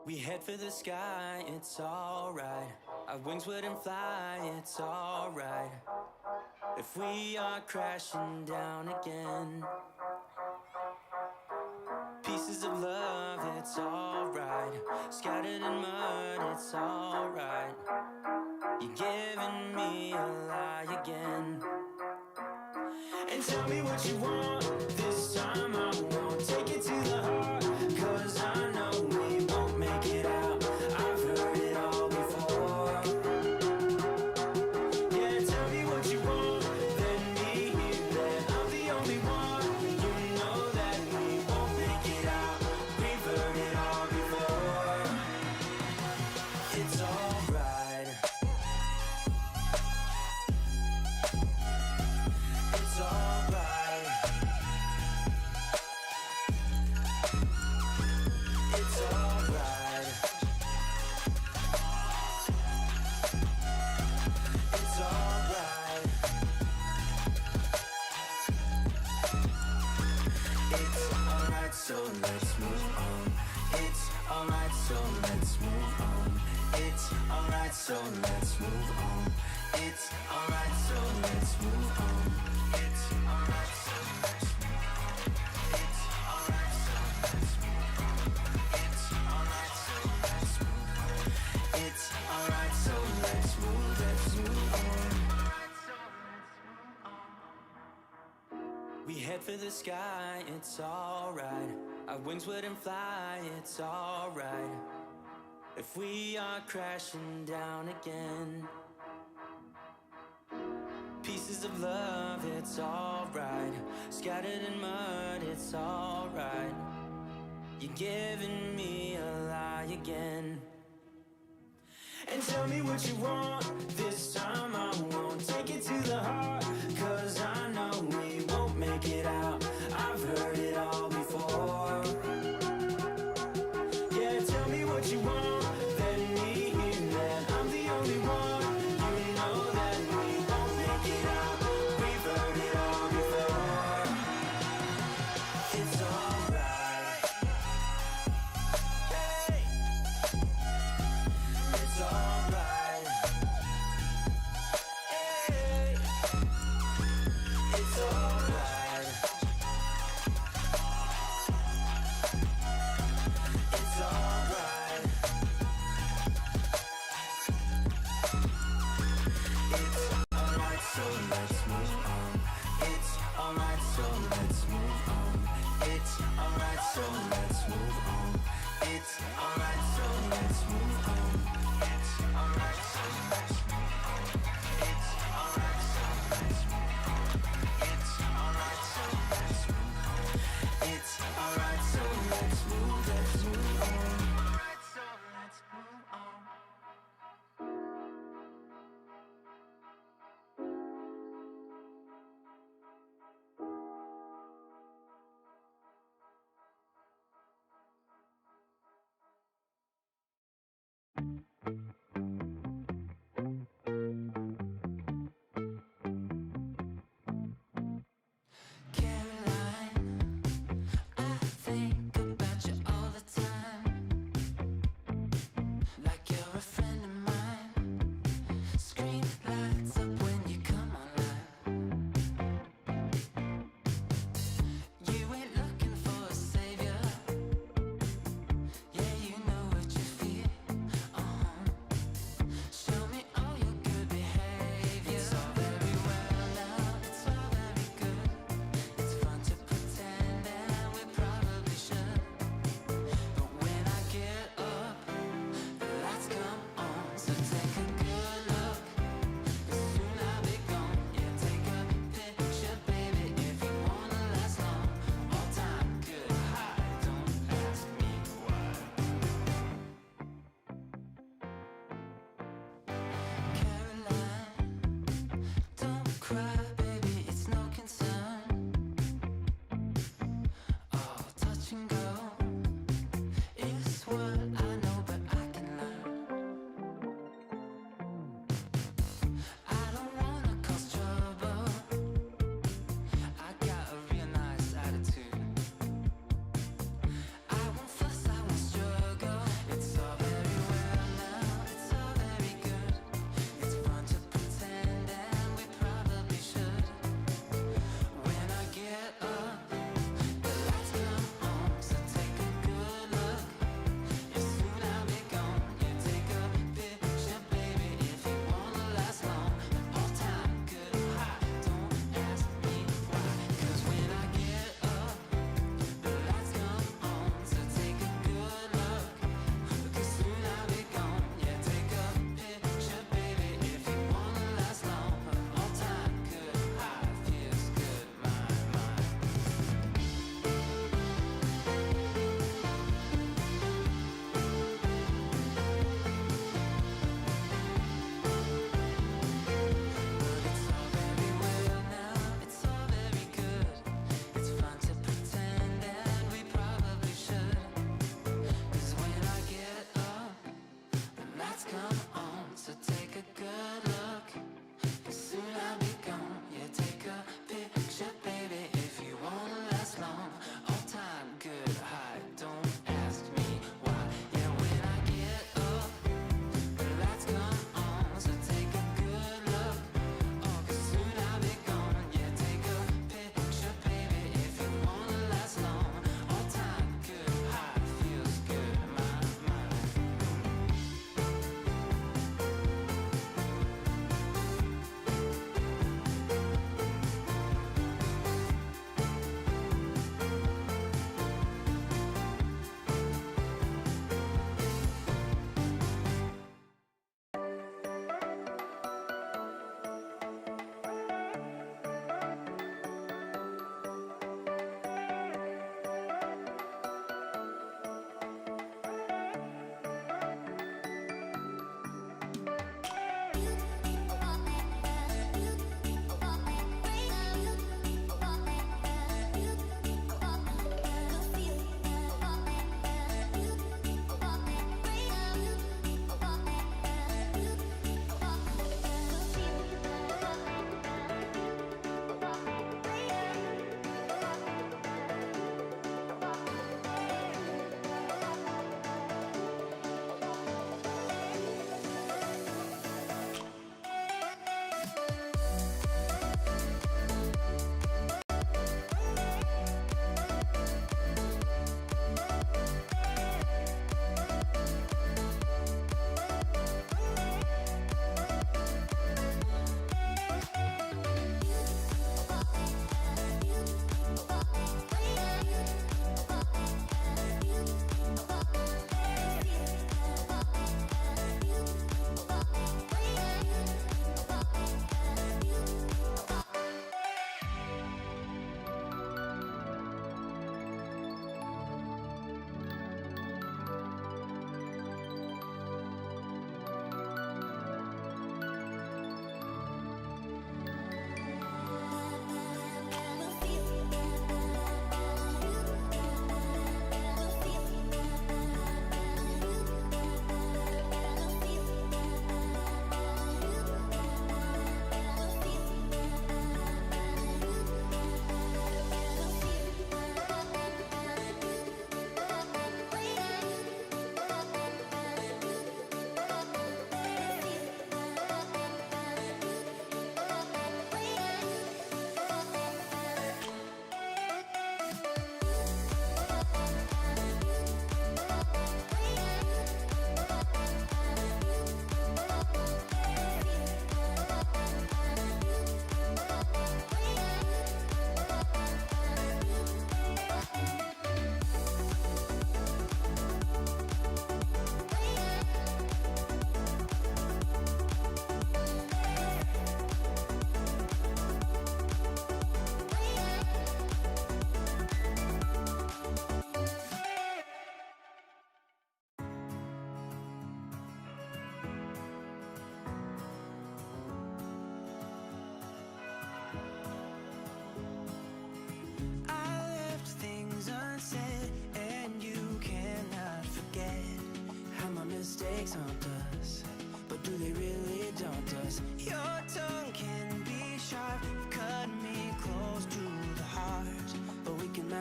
We head for the sky, it's alright. Our wings wouldn't fly, it's alright. If we are crashing down again, pieces of love, it's alright. Scattered in mud, it's alright. You're giving me a lie again. And tell me what you want, this time I won't take it to the heart. Cause I know we won't make it out, I've heard it all before. Yeah, tell me what you want, let me hear that I'm the only one. You know that we won't make it out, we've heard it all before. It's alright. It's alright. It's alright. It's alright. It's alright, so let's move on. It's alright, so let's move on. It's alright, so let's move on. It's alright, so let's move on. It's alright, so let's move on. It's alright, so let's move on. It's alright, so let's move on. It's alright, so let's move on. We head for the sky, it's alright. Our wings wouldn't fly, it's alright. If we are crashing down again, pieces of love, it's alright. Scattered in mud, it's alright. You're giving me a lie again. And tell me what you want, this time I won't take it to the heart. Cause I know we won't make it out, I've heard it all before. Yeah, tell me what you want, let me hear that I'm the only one. You know that we won't make it out, we've heard it all before. It's alright. Hey. It's alright. Hey. It's alright. It's alright. It's alright, so let's move on. It's alright, so let's move on. It's alright, so let's move on. It's alright, so let's move on. It's alright, so let's move on. It's alright, so let's move on. It's alright, so let's move on. It's alright, so let's move on. Alright, so let's move on.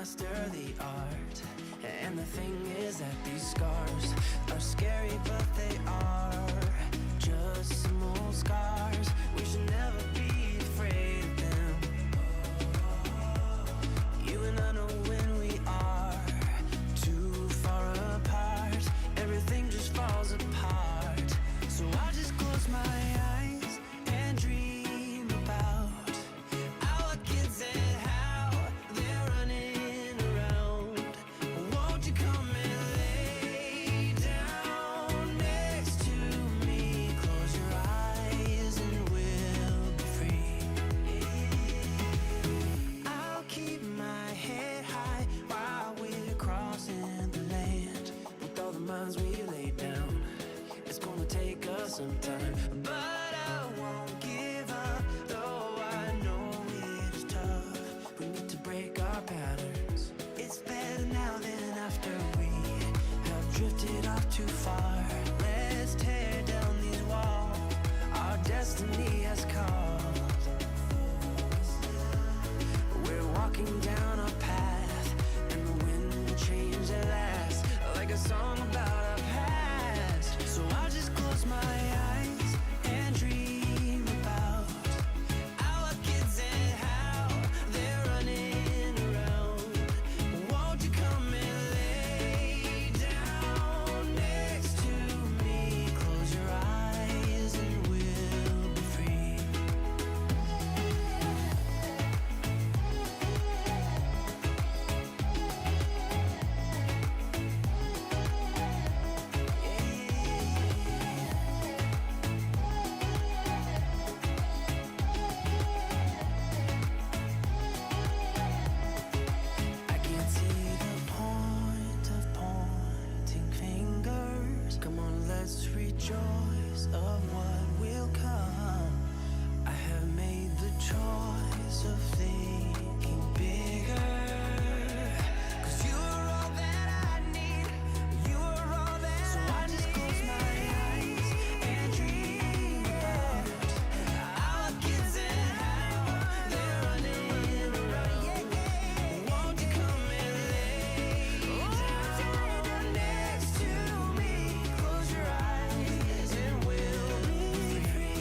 master the art. And the thing is that these scars are scary, but they are just some old scars. We should never be afraid of them. You and I know when we are too far apart, everything just falls apart. So I just close my eyes and dream about our kids and how they're running around. Won't you come and lay down next to me? Close your eyes and we'll be free. I'll keep my head high while we're crossing the land. With all the minds we lay down, it's gonna take us some time, but I won't give up, though I know it is tough. We need to break our patterns. It's better now than after we have drifted off too far. Let's tear down these walls our destiny has called. We're walking down a path, and the wind will change at last, like a song about our past. So I just close my eyes and dream about our kids and how they're running around. Won't you come and lay down next to me? Close your eyes and we'll be free. I can't see the point of pointing fingers. Come on, let's rejoice of what will come. I have made the choice of thinking bigger. 'Cause you are all that I need. You are all that I need. So I just close my eyes and dream about our kids and how they're running around. Won't you come and lay down next to me? Close your eyes and we'll be free.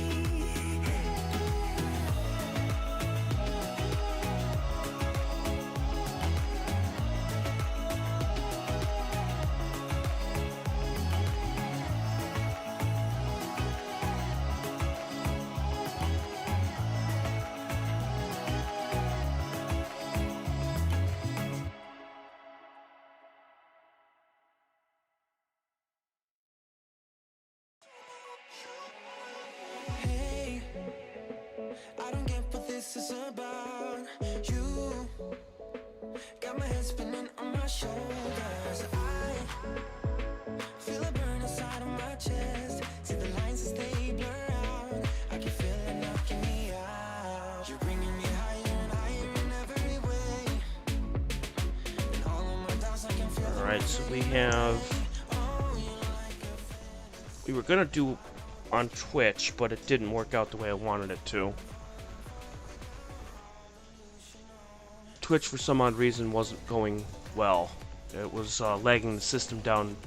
Hey, I don't get what this is about. You got my head spinning on my shoulders. I feel a burn inside of my chest. See the lines as they blur out. I can feel it knocking me out. You're bringing me higher and higher in every way. And all of my doubts I can feel. All right, so we were gonna do on Twitch, but it didn't work out the way I wanted it to. Twitch, for some odd reason, wasn't going well. It was lagging the system down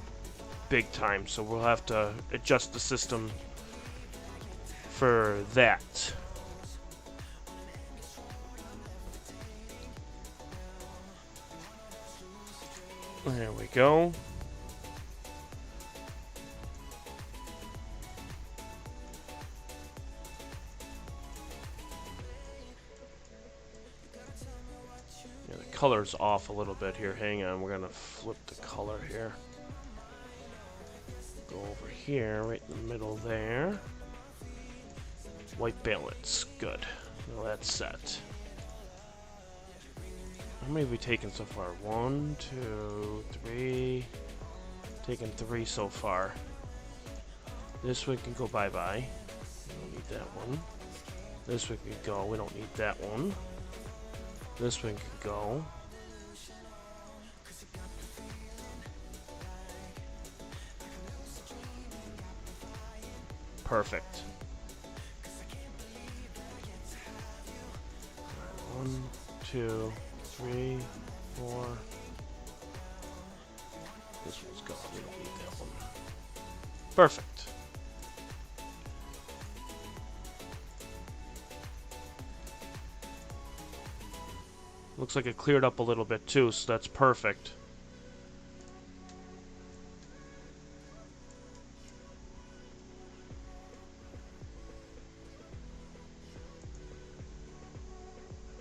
big time, so we'll have to adjust the system for that. There we go. Yeah, the color's off a little bit here. Hang on, we're gonna flip the color here. Go over here, right in the middle there. White balance, good. Well, that's set. How many have we taken so far? 1, 2, 3. Taken 3 so far. This one can go bye-bye. We don't need that one. This one can go. We don't need that one. This one can go. Perfect. Alright, 1, 2, 3, 4, Perfect. Looks like it cleared up a little bit too, so that's perfect.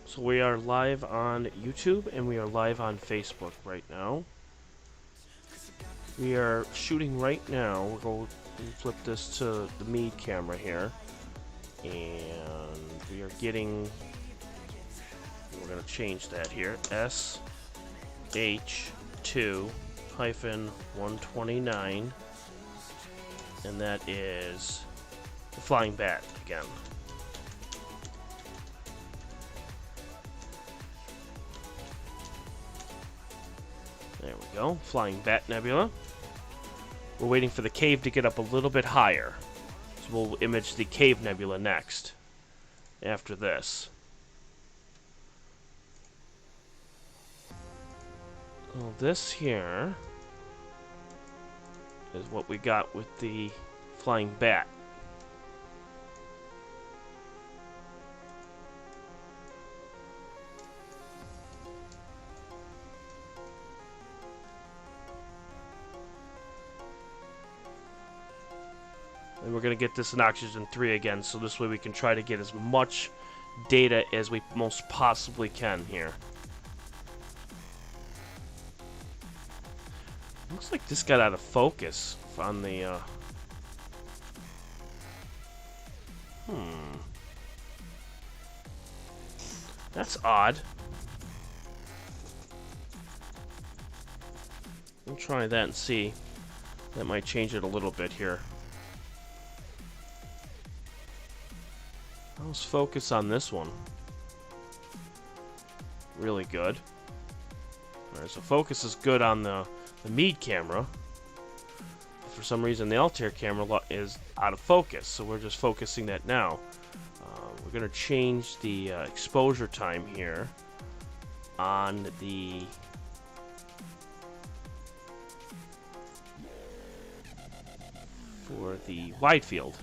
So we are live on YouTube and we are live on Facebook right now. We are shooting right now. We're going to flip this to the Meade camera here. And we are getting... We're going to change that here. SH2-129. And that is the flying bat again. There we go. Flying bat nebula. We're waiting for the cave to get up a little bit higher. So we'll image the cave nebula next. After this. Well, this here is what we got with the flying bat. And we're going to get this in oxygen 3 again, so this way we can try to get as much data as we most possibly can here. Looks like this got out of focus on the, That's odd. We'll try that and see. That might change it a little bit here. Let's focus on this one. Really good. Alright, so focus is good on the Meade camera. For some reason, the Altair camera is out of focus, so we're just focusing that now. We're going to change the exposure time here on the for the wide field.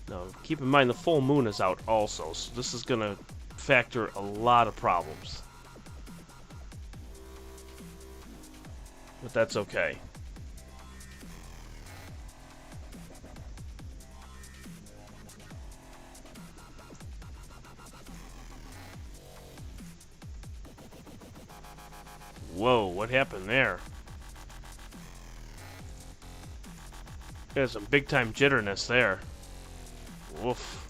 Now, keep in mind the full moon is out also, so this is going to factor a lot of problems. But that's okay. Whoa, what happened there? There's some big time jitterness there. Woof.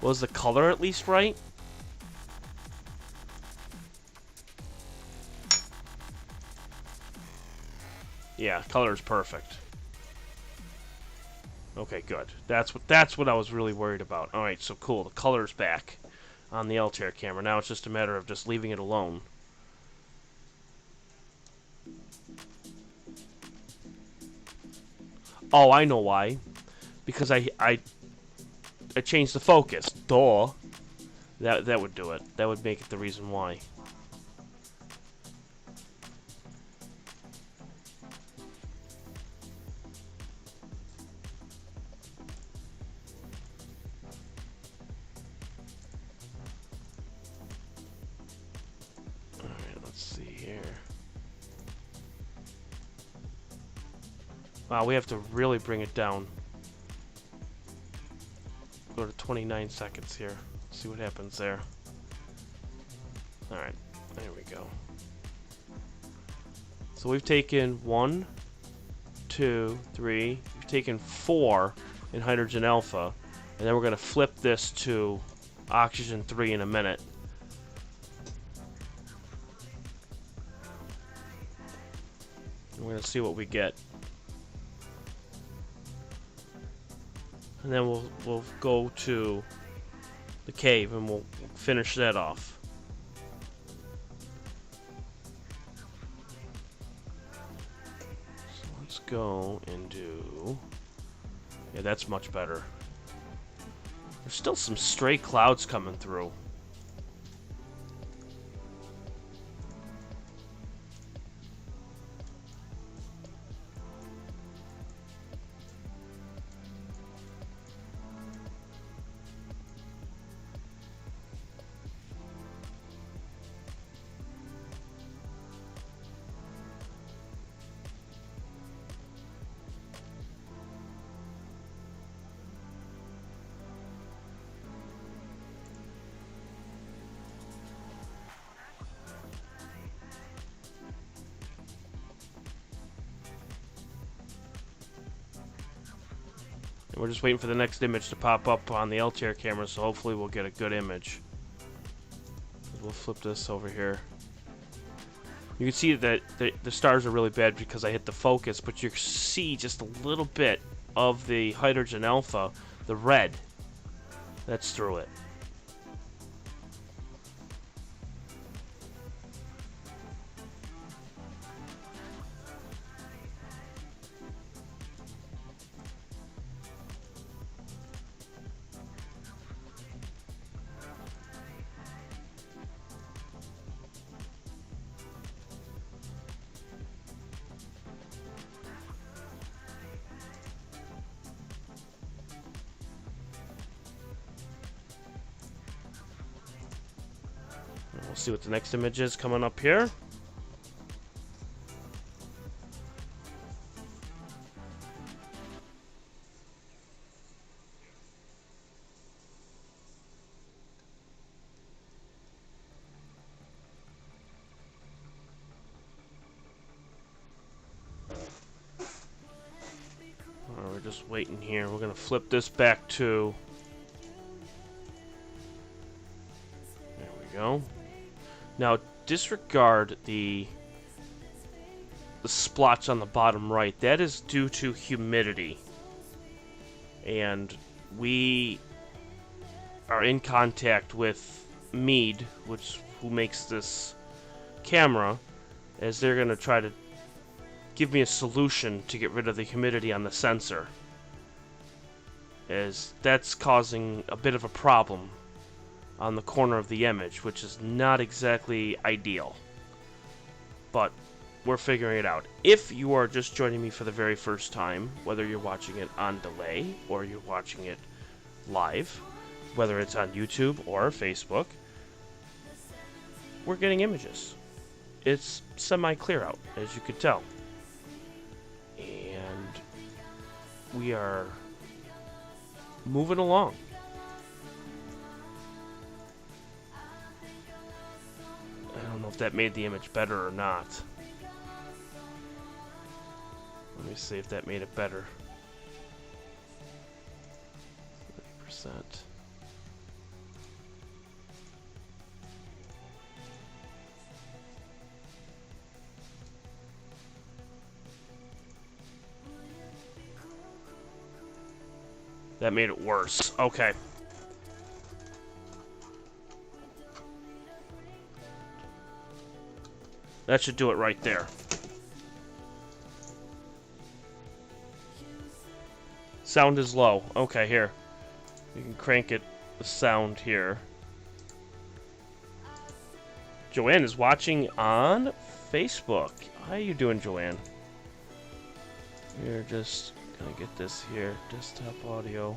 Was the color at least right? Yeah, color is perfect. Okay, good. That's what I was really worried about. All right, so cool. The color's back on the Altair camera. Now it's just a matter of just leaving it alone. Oh, I know why. Because I changed the focus. Duh. That would do it. That would make it the reason why. Alright, let's see here. Wow, we have to really bring it down. Go to 29 seconds here. See what happens there. Alright, there we go. So we've taken 1, 2, 3, we've taken 4 in hydrogen alpha, and then we're going to flip this to oxygen 3 in a minute. And we're going to see what we get. And then we'll go to the cave and we'll finish that off. So let's go and do... Yeah, that's much better. There's still some stray clouds coming through. We're just waiting for the next image to pop up on the LTR camera, so hopefully we'll get a good image. We'll flip this over here. You can see that the stars are really bad because I hit the focus, but you see just a little bit of the hydrogen alpha, the red, that's through it. We'll see what the next image is coming up here. We're just waiting here. We're going to flip this back to... There we go. Now, disregard the splotch on the bottom right. That is due to humidity. And we are in contact with Mead, who makes this camera, as they're going to try to give me a solution to get rid of the humidity on the sensor, as that's causing a bit of a problem on the corner of the image, which is not exactly ideal. But we're figuring it out. If you are just joining me for the very first time, whether you're watching it on delay or you're watching it live, whether it's on YouTube or Facebook, we're getting images. It's semi-clear out, as you could tell. And we are moving along. I don't know if that made the image better or not. Let me see if that made it better. 30%. That made it worse. Okay. That should do it right there. Sound is low. Okay, here. You can crank it, the sound here. Joanne is watching on Facebook. How you doing, Joanne? We're just gonna get this here. Desktop audio.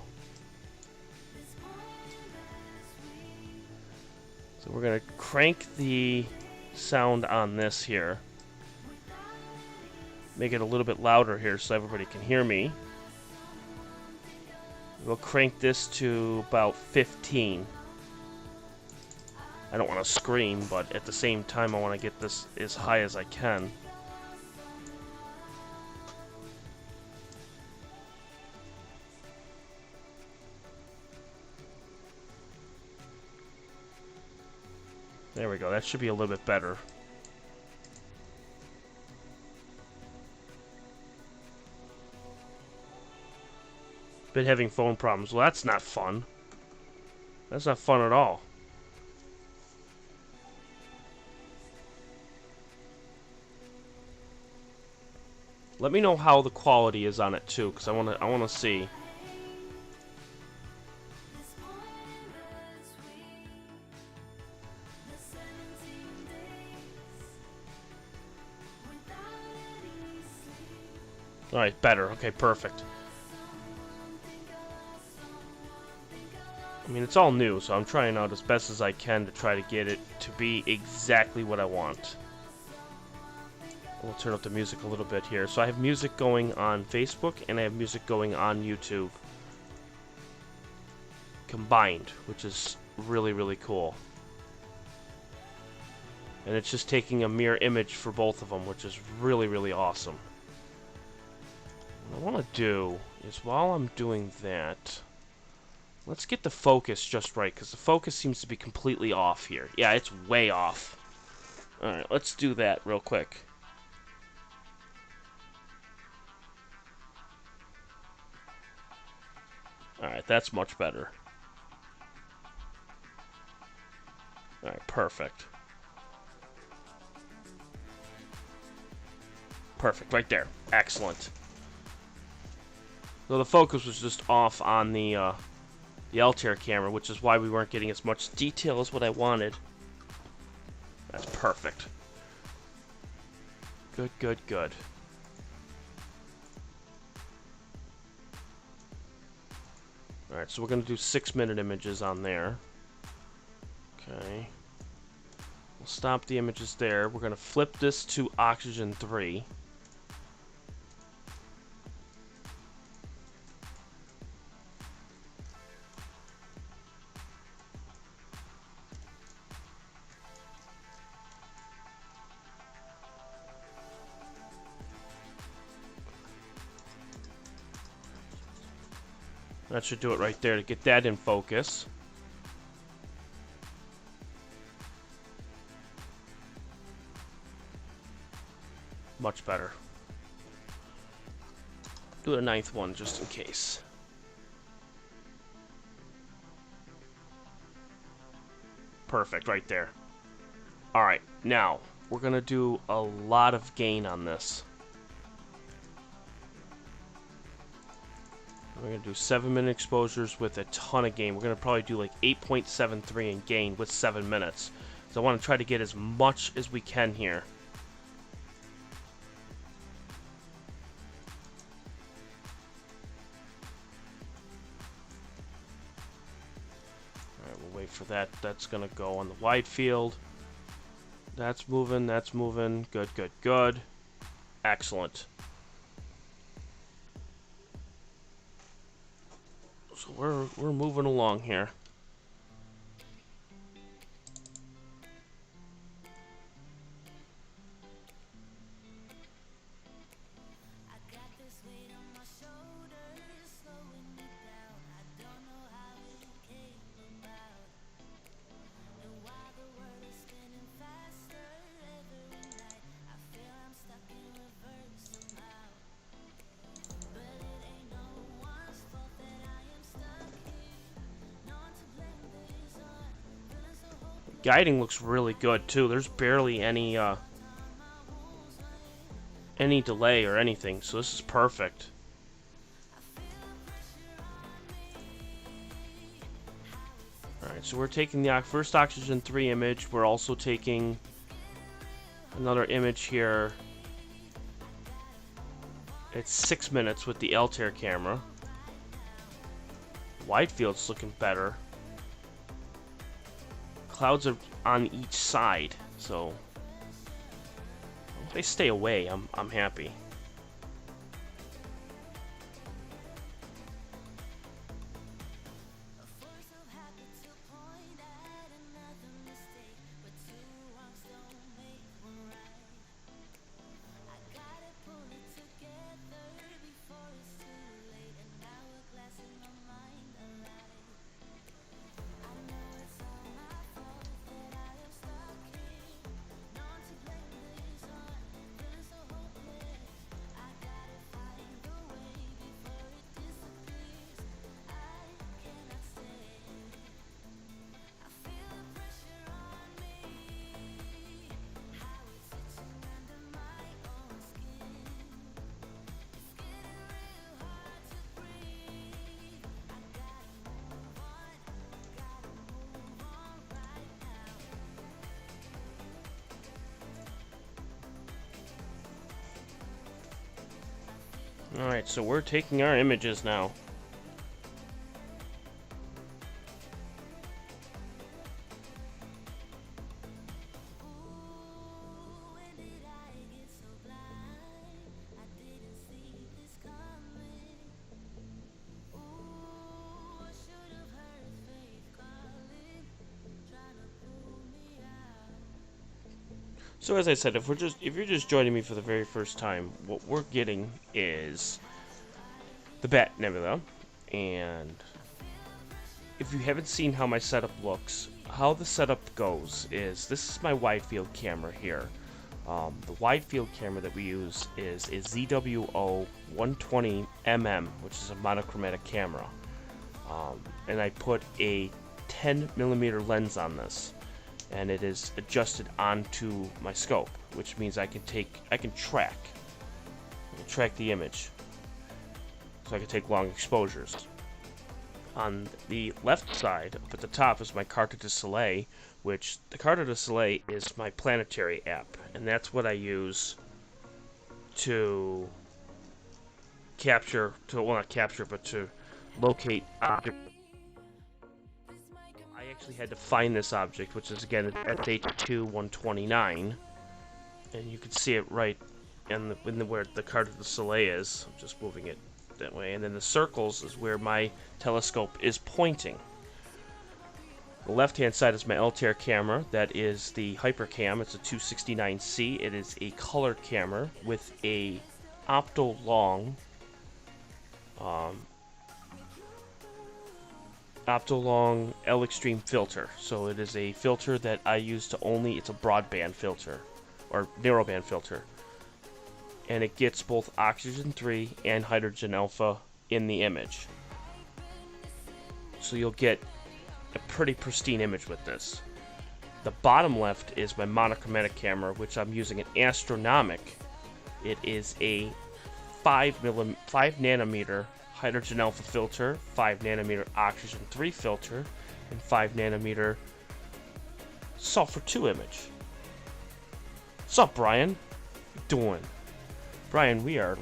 So we're gonna crank the sound on this here. Make it a little bit louder here so everybody can hear me. We'll crank this to about 15. I don't want to scream, but at the same time I want to get this as high as I can. There we go, that should be a little bit better. Been having phone problems. Well, that's not fun. That's not fun at all. Let me know how the quality is on it too, because I wanna see. Alright, better. Okay, perfect. I mean, it's all new, so I'm trying out as best as I can to try to get it to be exactly what I want. We'll turn up the music a little bit here. So I have music going on Facebook, and I have music going on YouTube. Combined, which is really, really cool. And it's just taking a mirror image for both of them, which is really, really awesome. What I want to do is, while I'm doing that, let's get the focus just right, because the focus seems to be completely off here. Yeah, it's way off. Alright, let's do that real quick. Alright, that's much better. Alright, perfect. Perfect, right there. Excellent. So the focus was just off on the Altair camera, which is why we weren't getting as much detail as what I wanted. That's perfect. Good, good, good. Alright, so we're going to do 6-minute images on there. Okay. We'll stop the images there. We're going to flip this to oxygen 3. That should do it right there to get that in focus. Much better. Do a 9th one just in case. Perfect, right there. Alright, now, we're going to do a lot of gain on this. We're going to do 7-minute exposures with a ton of gain. We're going to probably do like 8.73 in gain with 7 minutes. So I want to try to get as much as we can here. Alright, we'll wait for that. That's going to go on the wide field. That's moving, that's moving. Good, good, good. Excellent. So we're moving along here. Guiding looks really good too. There's barely any delay or anything, so this is perfect. Alright, so we're taking the first oxygen 3 image. We're also taking another image here. It's 6 minutes with the Altair camera. Wide field's looking better. Clouds are on each side, so if they stay away, I'm happy. Alright, so we're taking our images now. So as I said, if you're just joining me for the very first time, what we're getting is the Bat Nebula, and if you haven't seen how my setup looks, how the setup goes is this is my wide field camera here. The wide field camera that we use is a ZWO 120mm, which is a monochromatic camera, and I put a 10mm lens on this, and it is adjusted onto my scope, which means I can track the image, so I can take long exposures. On the left side, up at the top, is my Carte de Soleil, which the Carte de Soleil is my planetary app, and that's what I use to to locate objects. I actually had to find this object, which is again at SH2 129, and you can see it right in where the Carte de Soleil is. I'm just moving it that way, and then the circles is where my telescope is pointing. The left-hand side is my Altair camera. That is the Hypercam. It's a 269C. It is a color camera with a Opto-Long L Extreme filter. So it is a filter that I use to it's a broadband filter, or narrowband filter. And it gets both oxygen 3 and hydrogen alpha in the image. So you'll get a pretty pristine image with this. The bottom left is my monochromatic camera, which I'm using an Astronomic. It is a 5 nanometer hydrogen alpha filter, 5 nanometer oxygen 3 filter, and 5 nanometer sulfur 2 image. What's up, Brian? What you doing? Brian, we are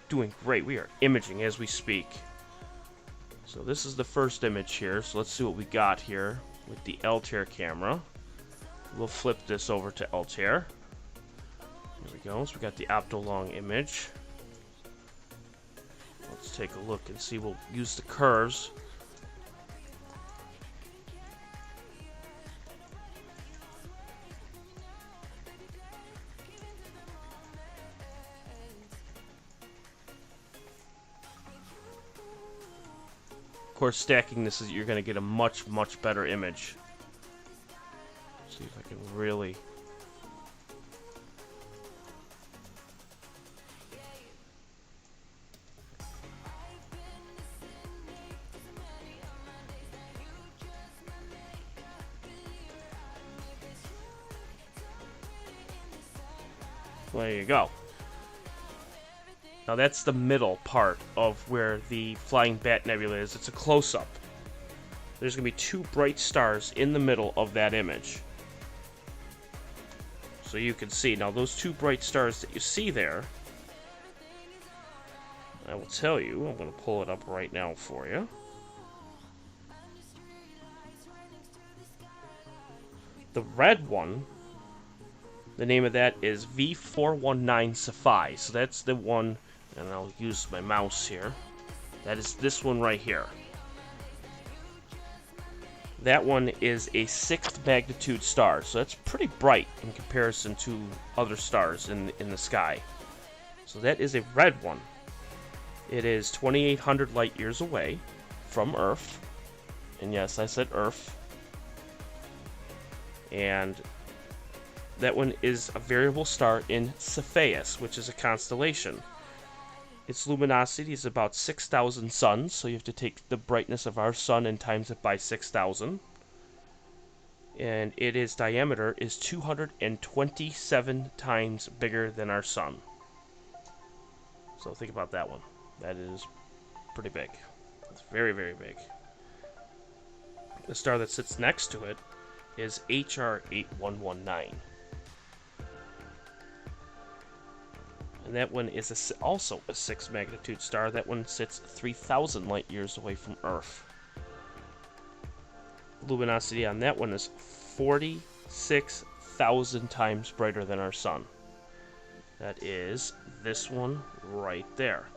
doing great. We are imaging as we speak. So this is the first image here. So let's see what we got here with the Altair camera. We'll flip this over to Altair. There we go. So we got the Opto-Long image. Let's take a look and see. We'll use the curves. Of course, stacking this is you're going to get a much better image. Let's see if I can really. There you go. Now that's the middle part of where the Flying Bat Nebula is. It's a close-up. There's going to be two bright stars in the middle of that image. So you can see. Now those two bright stars that you see there, I will tell you, I'm going to pull it up right now for you. The red one, the name of that is V419 Cephei. So that's the one, and I'll use my mouse here. That is this one right here. That one is a 6th magnitude star, so that's pretty bright in comparison to other stars in the sky. So that is a red one. It is 2,800 light years away from Earth. And yes, I said Earth. And that one is a variable star in Cepheus, which is a constellation. Its luminosity is about 6,000 suns, so you have to take the brightness of our sun and times it by 6,000. And its diameter is 227 times bigger than our sun. So think about that one. That is pretty big. It's very, very big. The star that sits next to it is HR8119. And that one is also a 6 magnitude star. That one sits 3,000 light years away from Earth. Luminosity on that one is 46,000 times brighter than our sun. That is this one right there.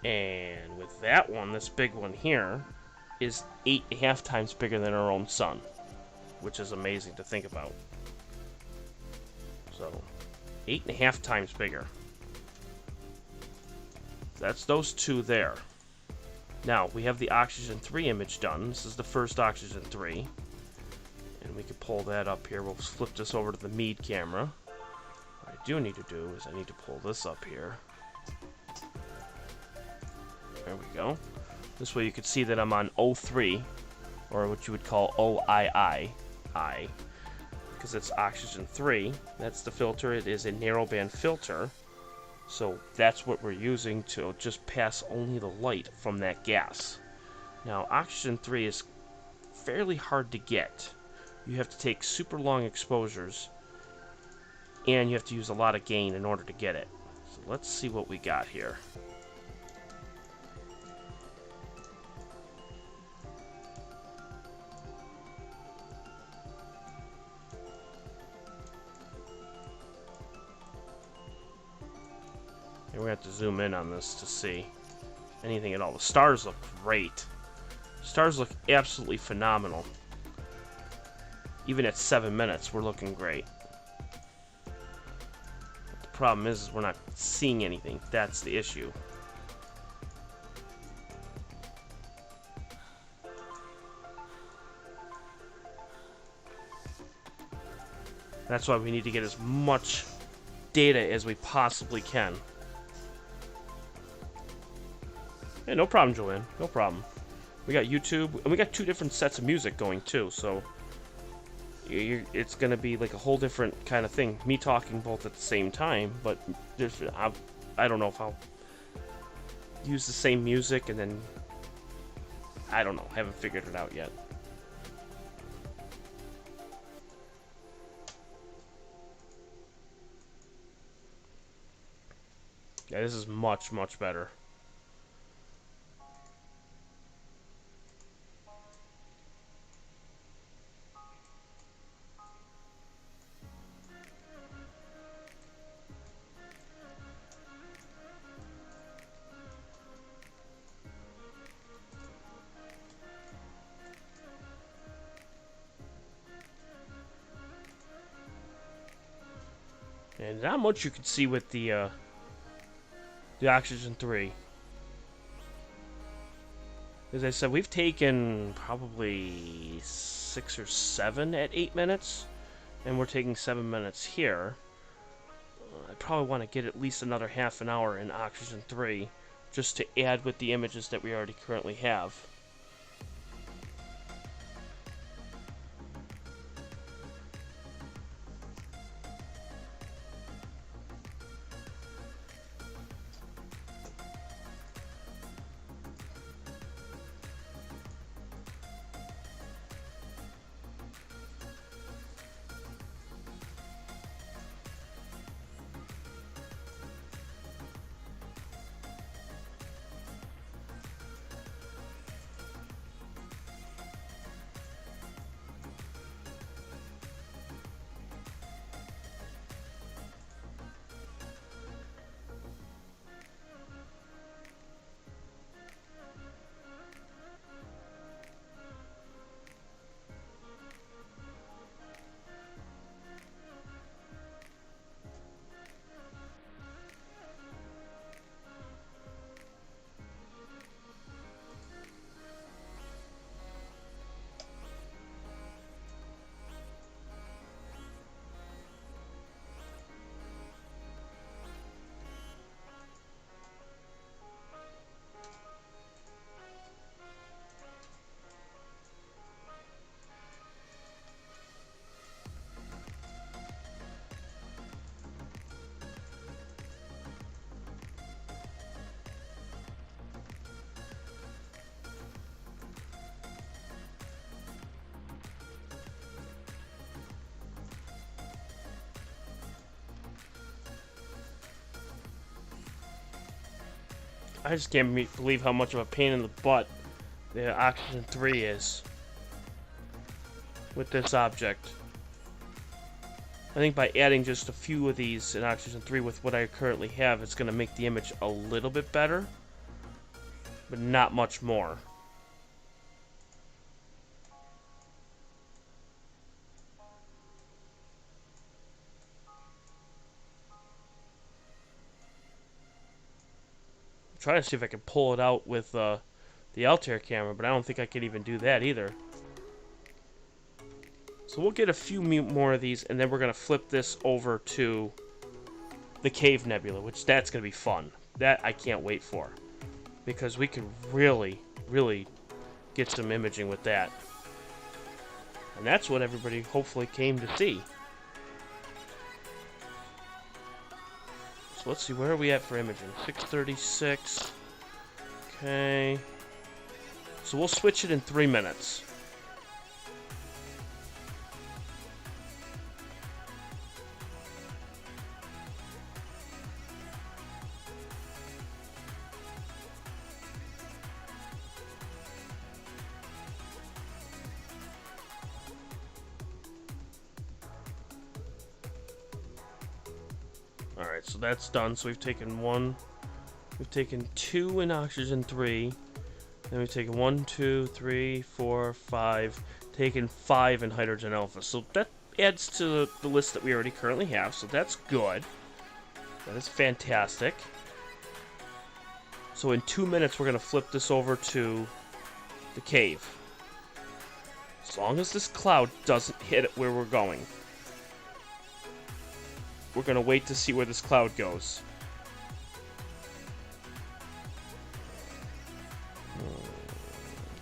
And with that one, this big one here, is 8.5 times bigger than our own sun, which is amazing to think about. So, 8.5 times bigger. That's those two there. Now, we have the Oxygen 3 image done. This is the first Oxygen 3. And we can pull that up here. We'll flip this over to the Meade camera. What I do need to do is I need to pull this up here. There we go. This way you can see that I'm on O3, or what you would call OII, because it's Oxygen 3. That's the filter. It is a narrowband filter. So that's what we're using to just pass only the light from that gas. Now, Oxygen 3 is fairly hard to get. You have to take super long exposures, and you have to use a lot of gain in order to get it. So let's see what we got here. And we're going to have to zoom in on this to see anything at all. The stars look great. Stars look absolutely phenomenal. Even at 7 minutes, we're looking great. But the problem is we're not seeing anything. That's the issue. That's why we need to get as much data as we possibly can. Yeah, no problem, Joanne. No problem. We got YouTube, and we got 2 different sets of music going too, so it's gonna be like a whole different kind of thing. Me talking both at the same time, but I don't know if I'll use the same music and then I don't know. Haven't figured it out yet. Yeah, this is much, much better. And not much you can see with the Oxygen 3. As I said, we've taken probably 6 or 7 at 8 minutes, and we're taking 7 minutes here. I probably want to get at least another half an hour in Oxygen 3, just to add with the images that we already currently have. I just can't believe how much of a pain in the butt the oxygen 3 is with this object. I think by adding just a few of these in oxygen 3 with what I currently have, it's going to make the image a little bit better, but not much more. I'm trying to see if I can pull it out with the Altair camera, but I don't think I can even do that either. So we'll get a few more of these, and then we're going to flip this over to the Cave Nebula, which that's going to be fun. That I can't wait for, because we can really, really get some imaging with that. And that's what everybody hopefully came to see. So let's see, where are we at for imaging? 636. Okay. So we'll switch it in 3 minutes. Alright, so that's done. So we've taken 2 in oxygen 3. Then we've taken 1, 2, 3, 4, 5. Taken 5 in hydrogen alpha. So that adds to the list that we already currently have. So that's good. That is fantastic. So in 2 minutes, we're going to flip this over to the cave. As long as this cloud doesn't hit it where we're going. We're going to wait to see where this cloud goes.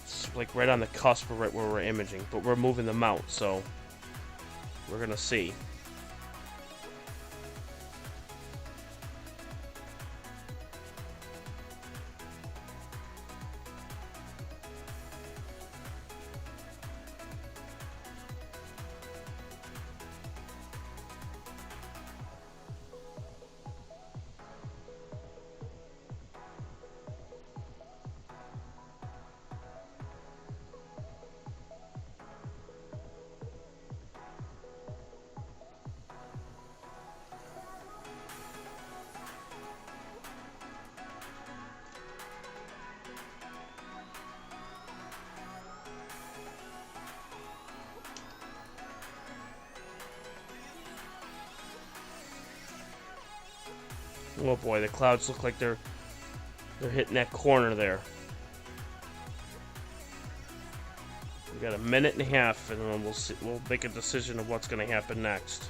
It's like right on the cusp of right where we're imaging, but we're moving them out, so we're going to see. Oh boy, the clouds look like they're hitting that corner there. We got a minute and a half, and then we'll make a decision of what's going to happen next.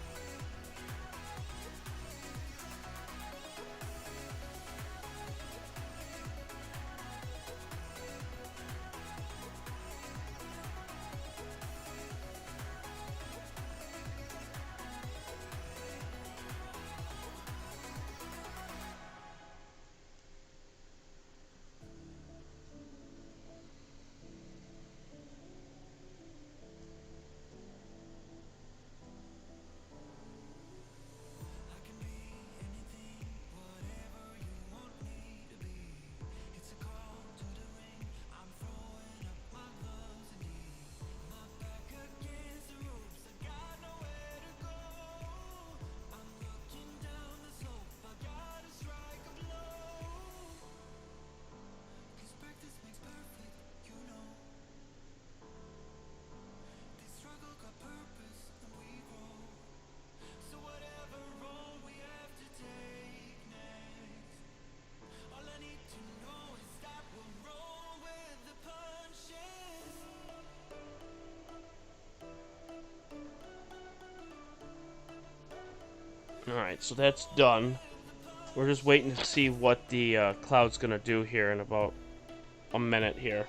Alright, so that's done. We're just waiting to see what the cloud's going to do here in about a minute here.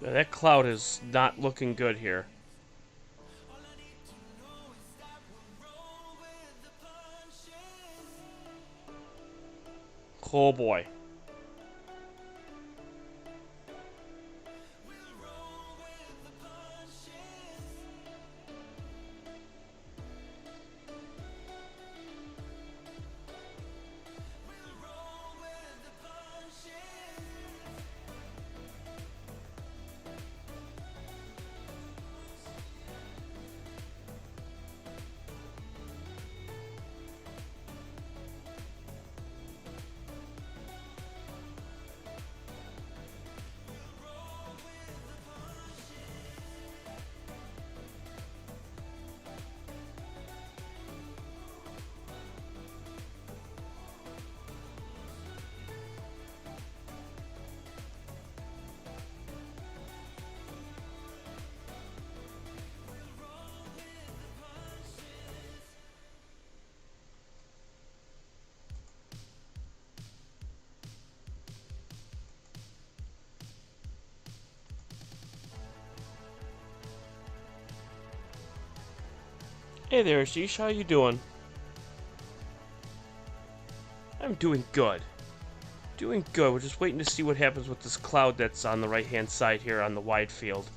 Yeah, that cloud is not looking good here. Oh boy. Hey there, Ashish. How you doing? I'm doing good. Doing good. We're just waiting to see what happens with this cloud that's on the right-hand side here on the wide field.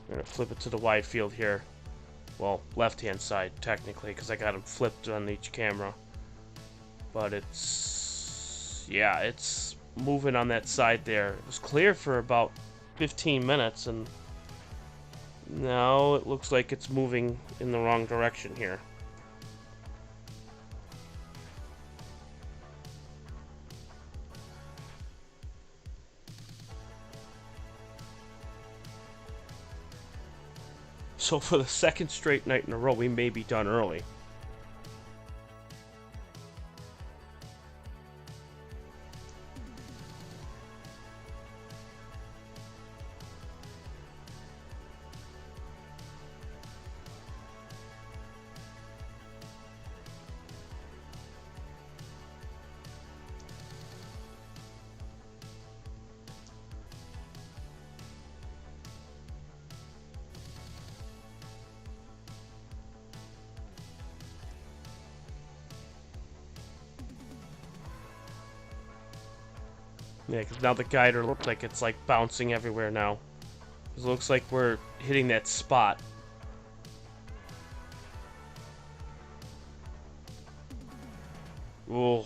We're going to flip it to the wide field here. Well, left-hand side, technically, because I got them flipped on each camera. But it's... yeah, it's moving on that side there. It was clear for about 15 minutes, and now it looks like it's moving in the wrong direction here. So for the second straight night in a row, we may be done early. Yeah, because now the guider looks like it's like bouncing everywhere now. It looks like we're hitting that spot. Ooh.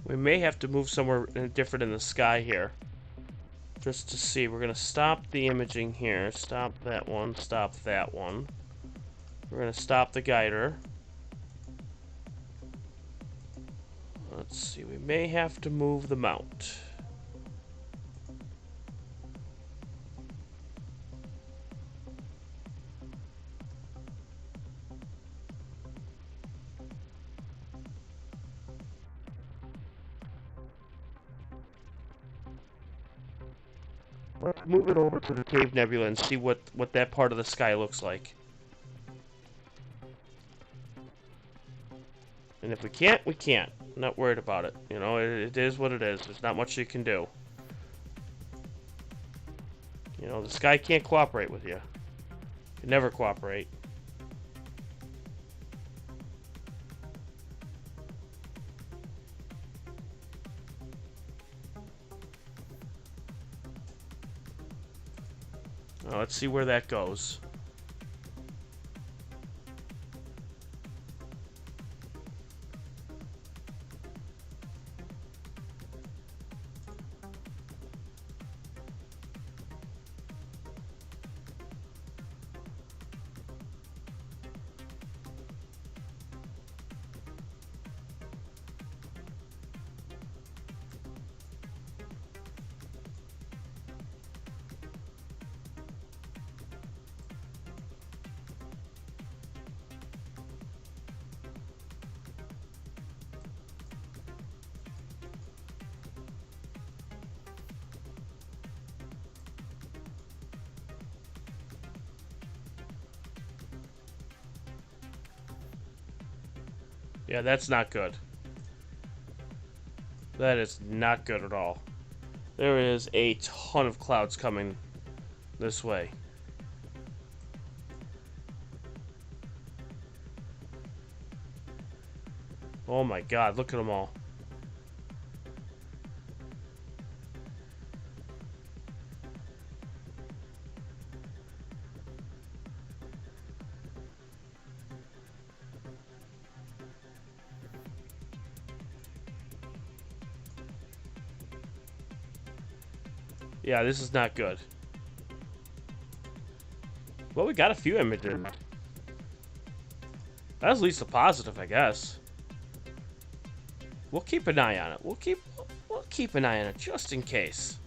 We may have to move somewhere different in the sky here. Just to see. We're going to stop the imaging here. Stop that one. Stop that one. We're going to stop the guider. Let's see. We may have to move the mount. Let's move it over to the Cave Nebula and see what that part of the sky looks like. And if we can't, we can't. I'm not worried about it. You know, it is what it is. There's not much you can do. You You know, the sky can't cooperate with you. It can never cooperate. Now, let's see where that goes. Yeah, that's not good. That is not good at all. There is a ton of clouds coming this way. Oh my god, look at them all. Yeah, this is not good. Well, we got a few images. That's at least a positive, I guess. We'll keep an eye on it. We'll keep an eye on it just in case.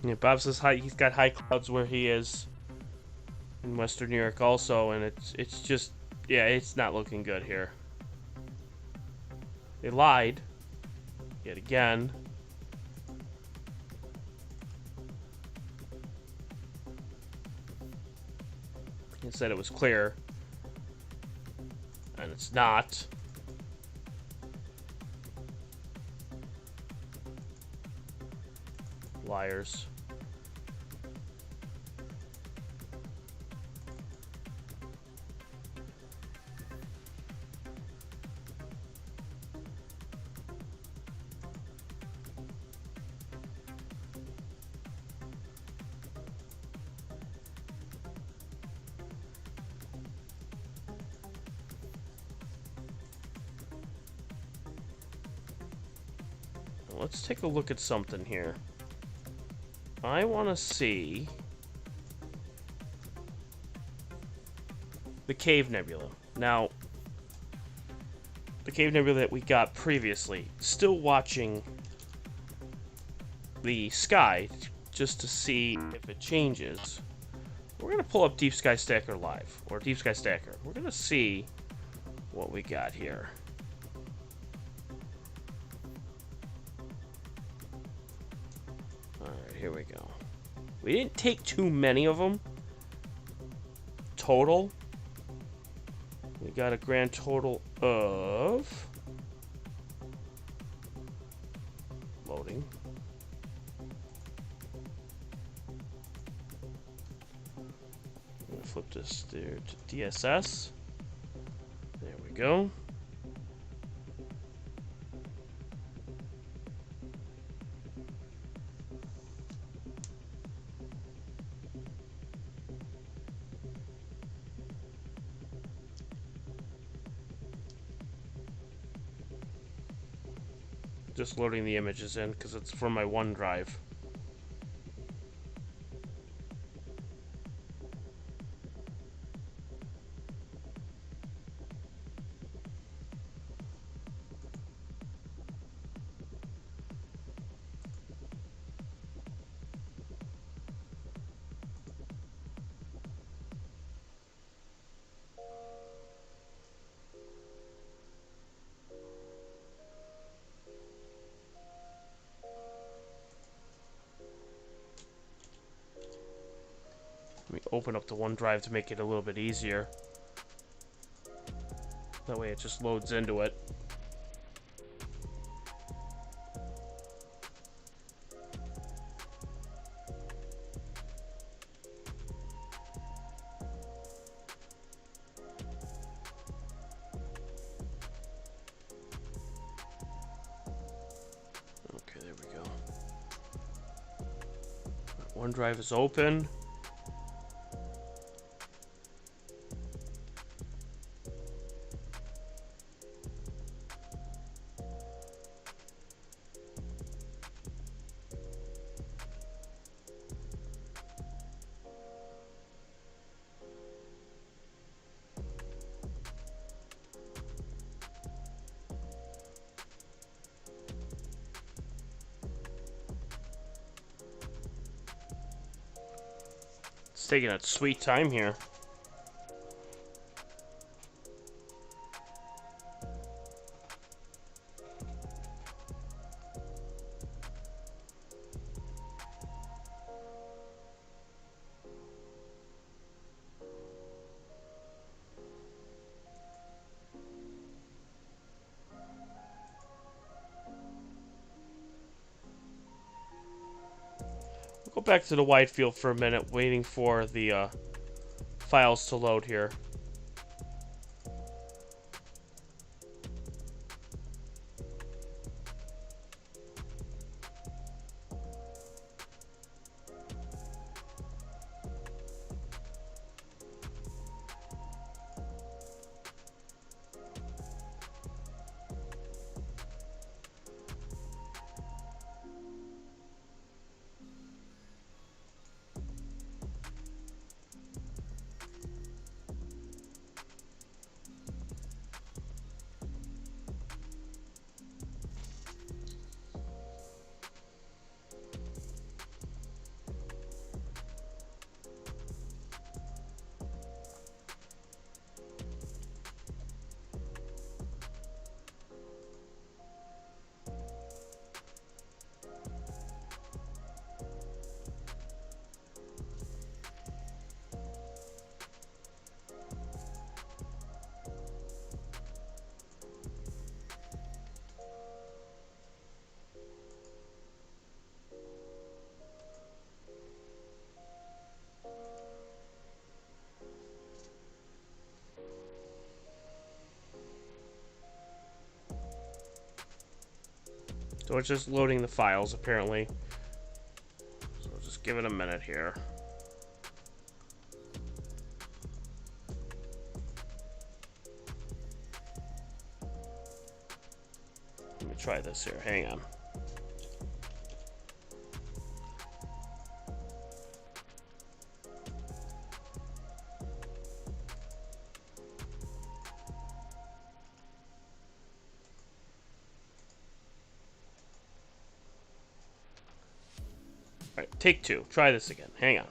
Yeah, Bob says he's got high clouds where he is in Western New York also, and it's just, yeah, it's not looking good here. They lied yet again. He said it was clear, and it's not. Liars. Let's take a look at something here. I want to see the Cave Nebula. Now, the Cave Nebula that we got previously, still watching the sky just to see if it changes. We're going to pull up Deep Sky Stacker Live, or Deep Sky Stacker. We're going to see what we got here. Alright, here we go. We didn't take too many of them. Total. We got a grand total of... Loading. I'm going to flip this there to DSS. There we go. Just loading the images in because it's from my OneDrive. open up the OneDrive to make it a little bit easier. That way it just loads into it. Okay, there we go. OneDrive is open. It's taking its sweet time here. Go back to the wide field for a minute, waiting for the files to load here. So it's just loading the files, apparently. So I'll just give it a minute here. Let me try this here. Hang on. Alright, take two. Try this again. Hang on.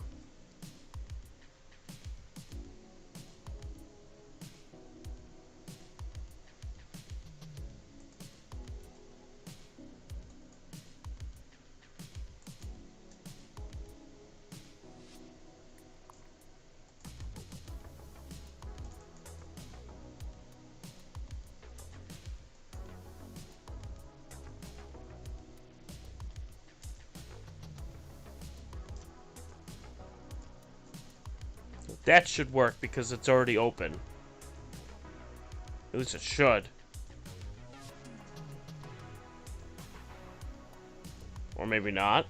That should work because it's already open. At least it should. Or maybe not.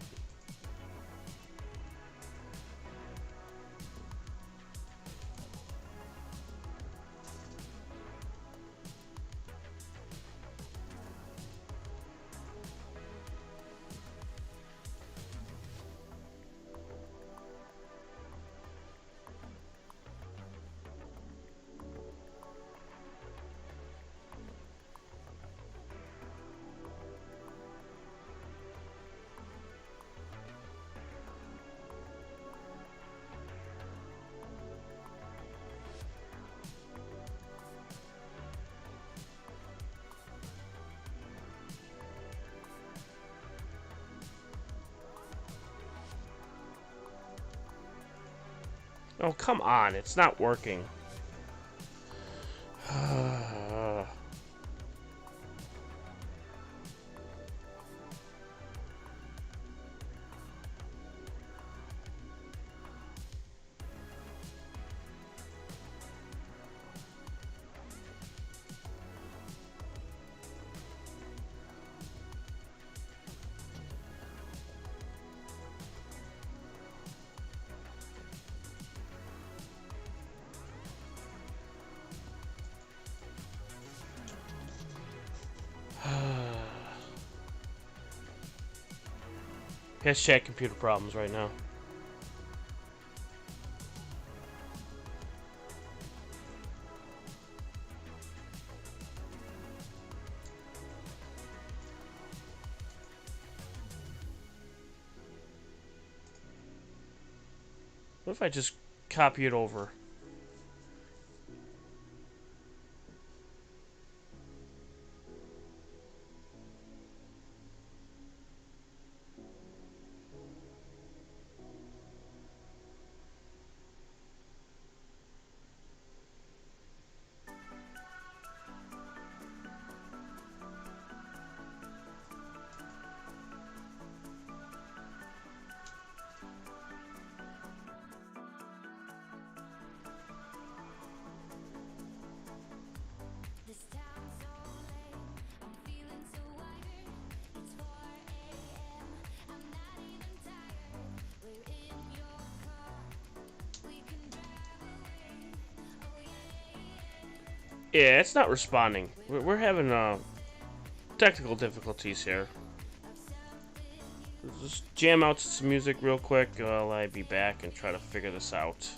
Oh, come on. It's not working. Has chat computer problems right now. What if I just copy it over? Yeah, it's not responding. We're having technical difficulties here. Just jam out some music real quick while I be back and try to figure this out.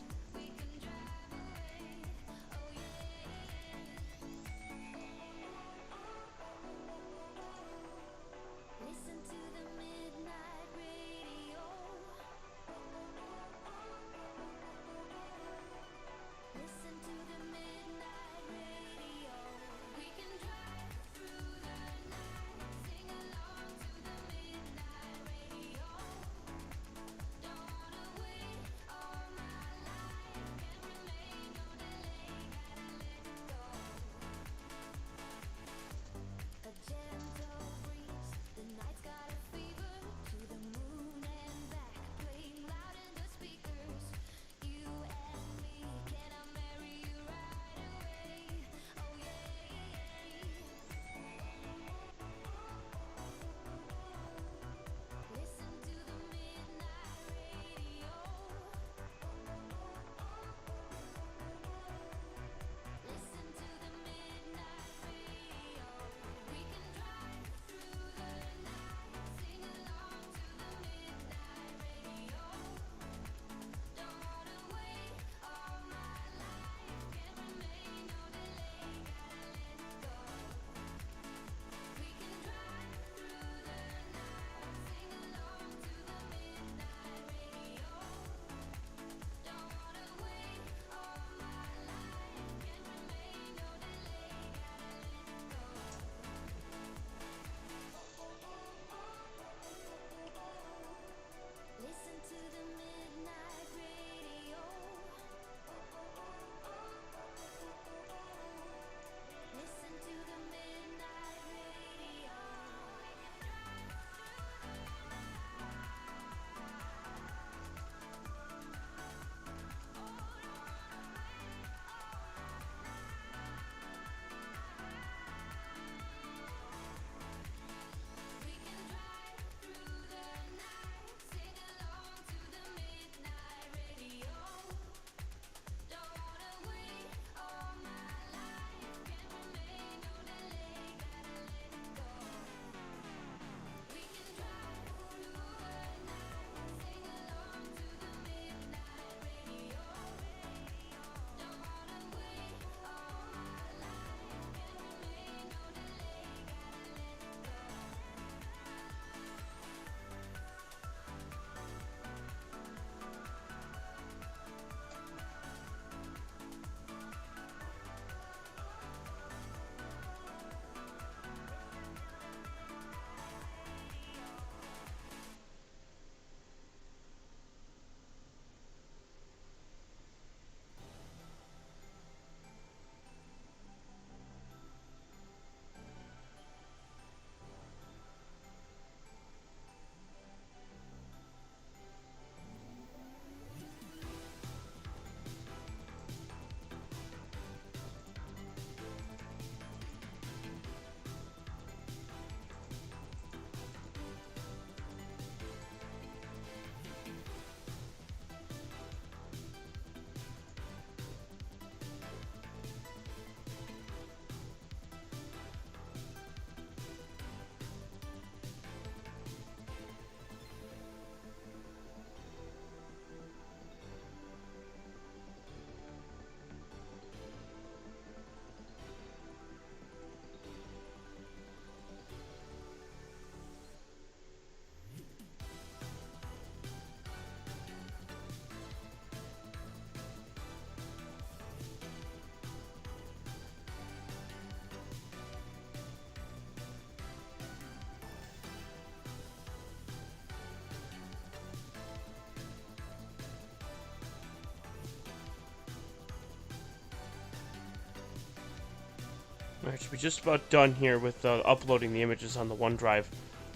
Alright, so we're just about done here with uploading the images on the OneDrive.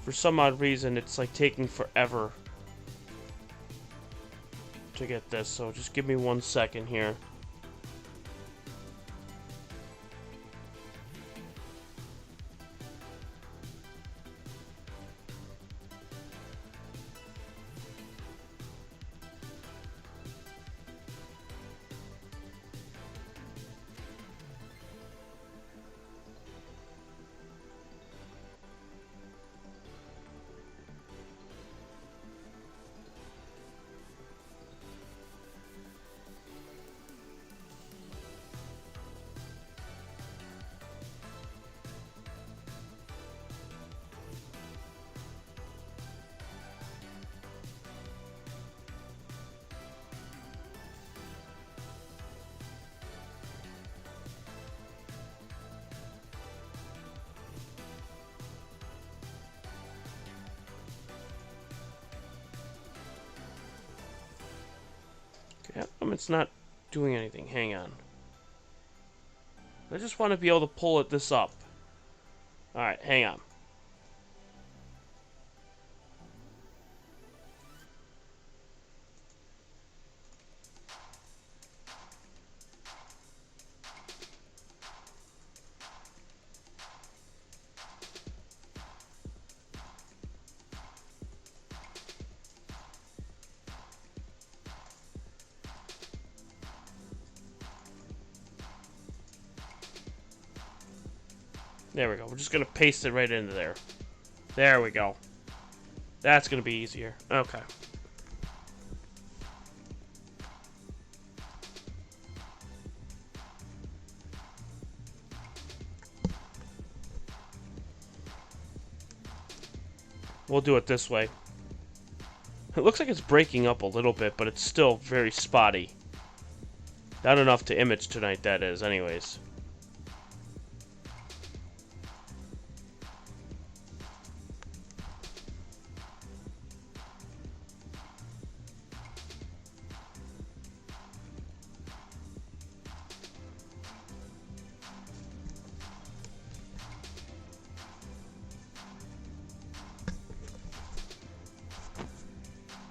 For some odd reason, it's like taking forever to get this, so just give me 1 second here. Okay, it's not doing anything. Hang on. I just want to be able to pull this up. Alright, hang on. There we go. We're just going to paste it right into there. There we go. That's going to be easier. Okay. We'll do it this way. It looks like it's breaking up a little bit, but it's still very spotty. Not enough to image tonight, that is, anyways.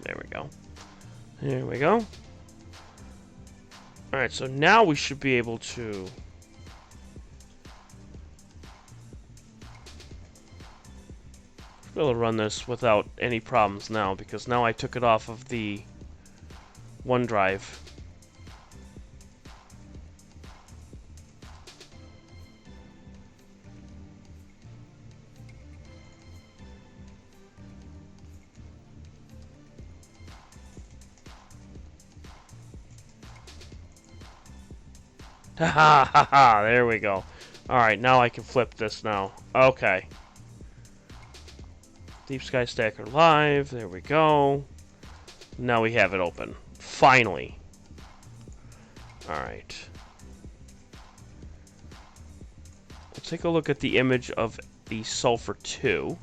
There we go. There we go. Alright, so now we should be able to... be able to run this without any problems now, because now I took it off of the OneDrive. Ha ha ha! There we go. Alright, now I can flip this now. Okay. Deep Sky Stacker Live. There we go. Now we have it open. Finally. Alright. We'll take a look at the image of the Sulfur 2.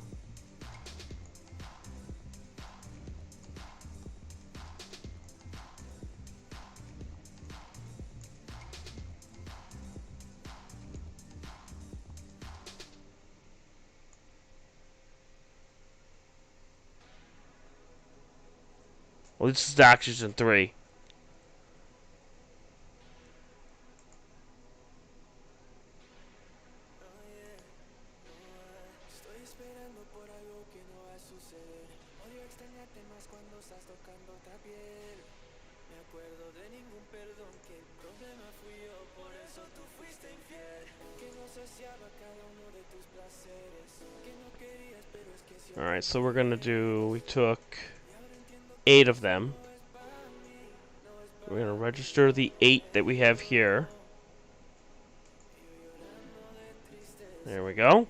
Well, this is the Oxygen 3. Alright, so we're gonna do... we took 8 of them. We're gonna register the 8 that we have here. There we go.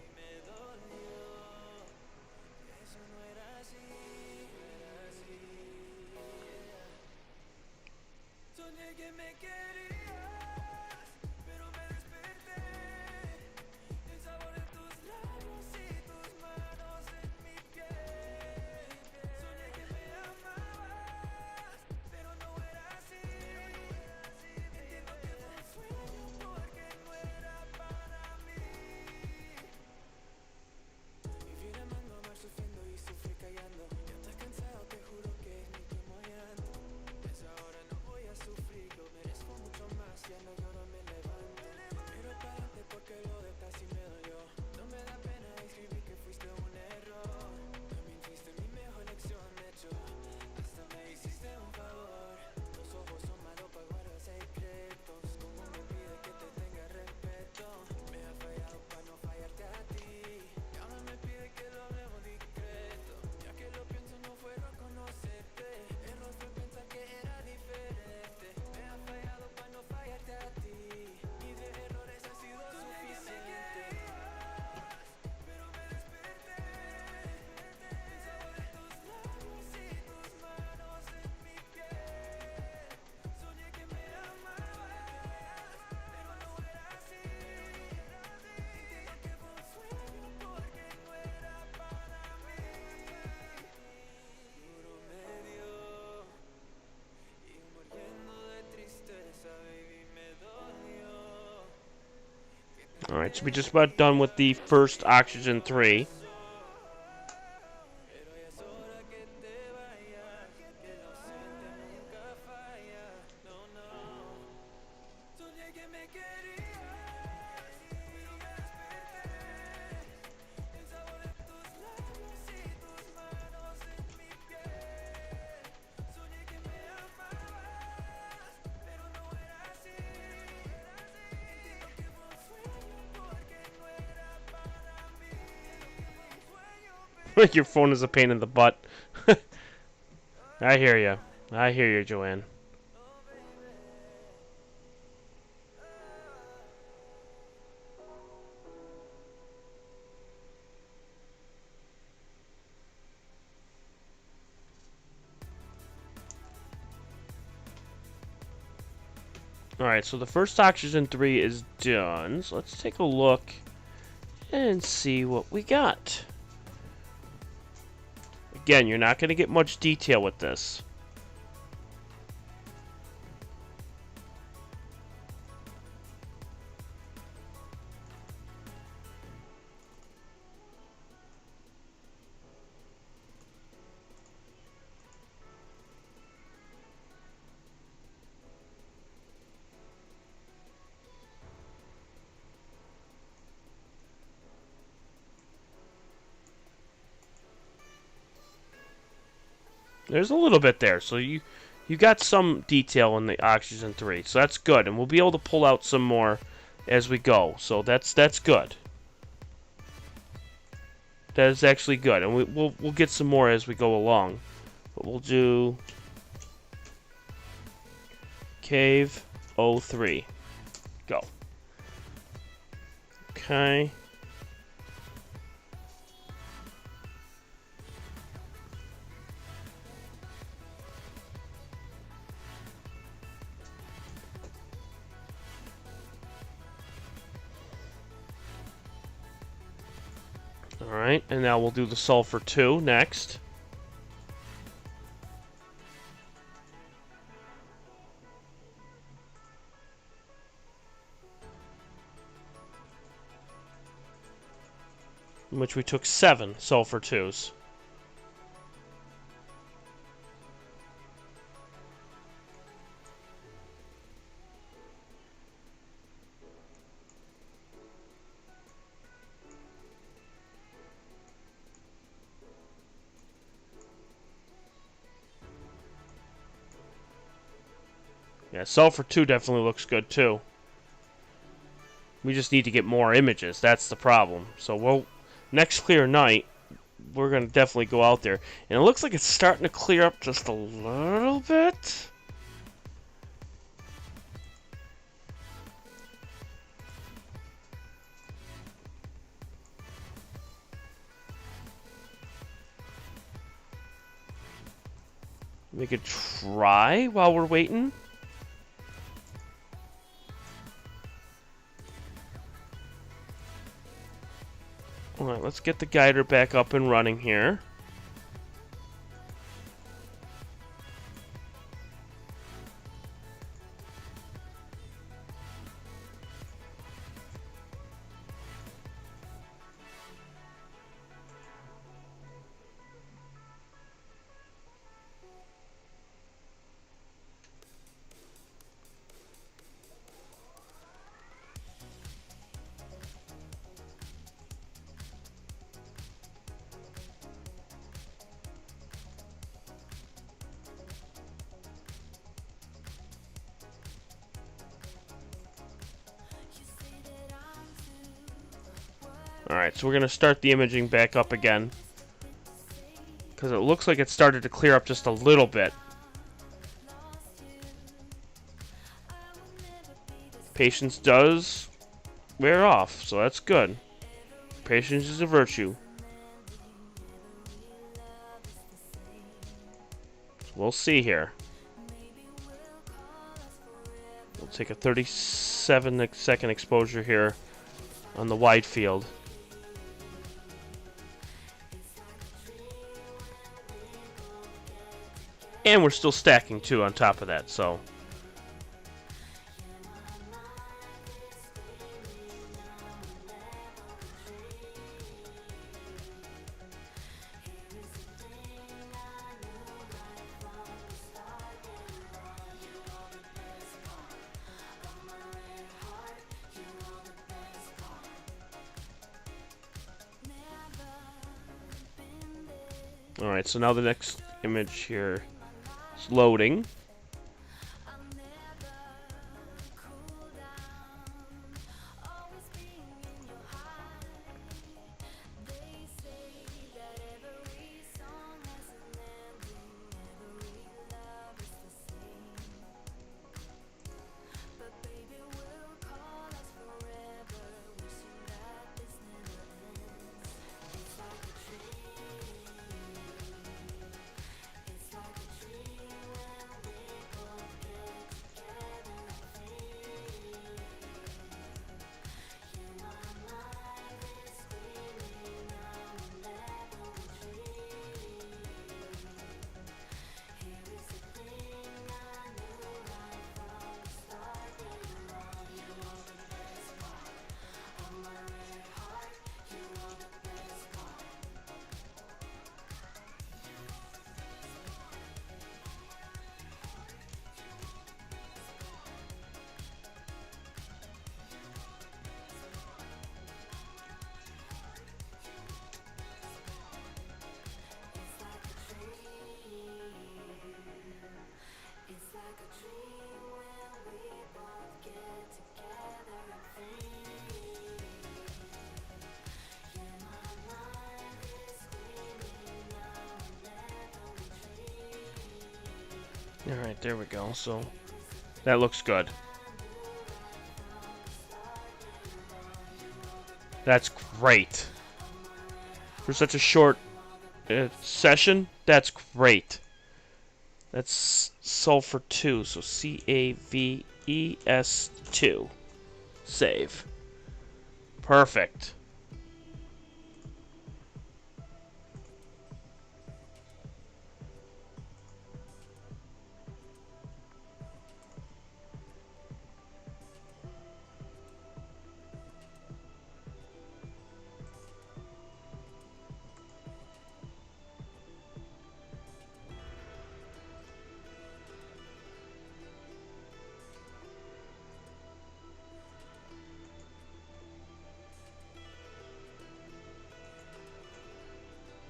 Alright, so we just about done with the first oxygen 3. Your phone is a pain in the butt. I hear you. I hear you, Joanne. Alright, so the first oxygen 3 is done. So let's take a look and see what we got. Again, you're not going to get much detail with this. There's a little bit there, so you got some detail in the oxygen 3, so that's good, and we'll be able to pull out some more as we go. So that's good. That is actually good, and we'll get some more as we go along. But we'll do Cave 03. Go. Okay. Alright, and now we'll do the sulfur 2 next. In which we took 7 sulfur 2s. Yeah, sulfur 2 definitely looks good too. We just need to get more images. That's the problem. So next clear night, we're going to definitely go out there. And it looks like it's starting to clear up just a little bit. We could try while we're waiting. Alright, let's get the guider back up and running here. Alright, so we're going to start the imaging back up again. Because it looks like it started to clear up just a little bit. Patience does wear off, so that's good. Patience is a virtue. We'll see here. We'll take a 37-second exposure here on the wide field. And we're still stacking too on top of that, so. Alright, so now the next image here is loading. Alright, there we go. So that looks good. That's great. For such a short session, that's great. That's sulfur 2, so CAVES 2. Save. Perfect.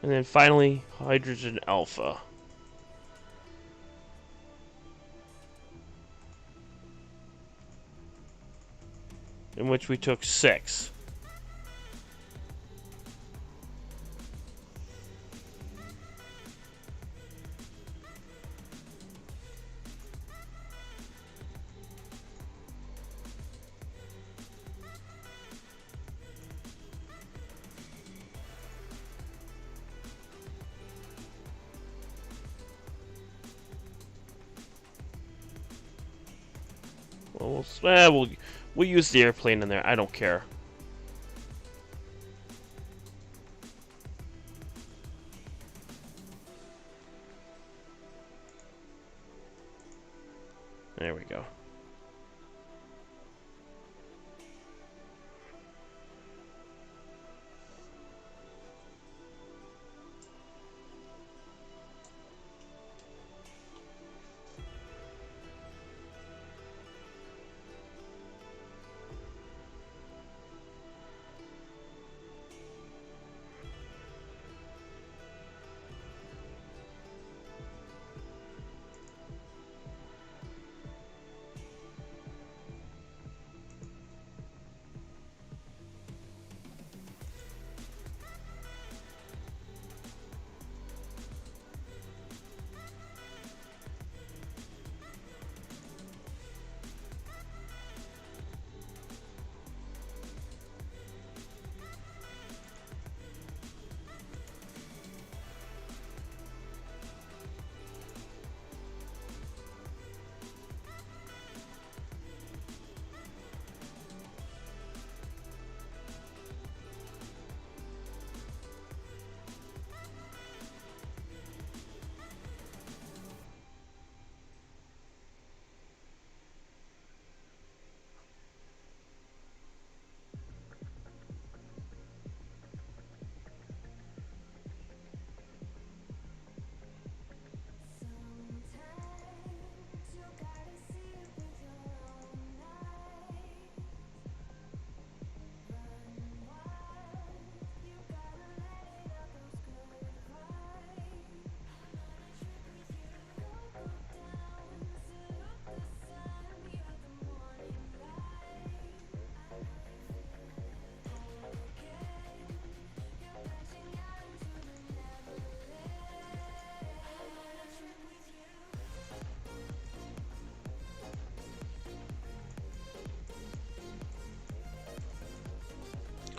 And then finally, hydrogen alpha. In which we took 6. Well, we'll use the airplane in there. I don't care. There we go.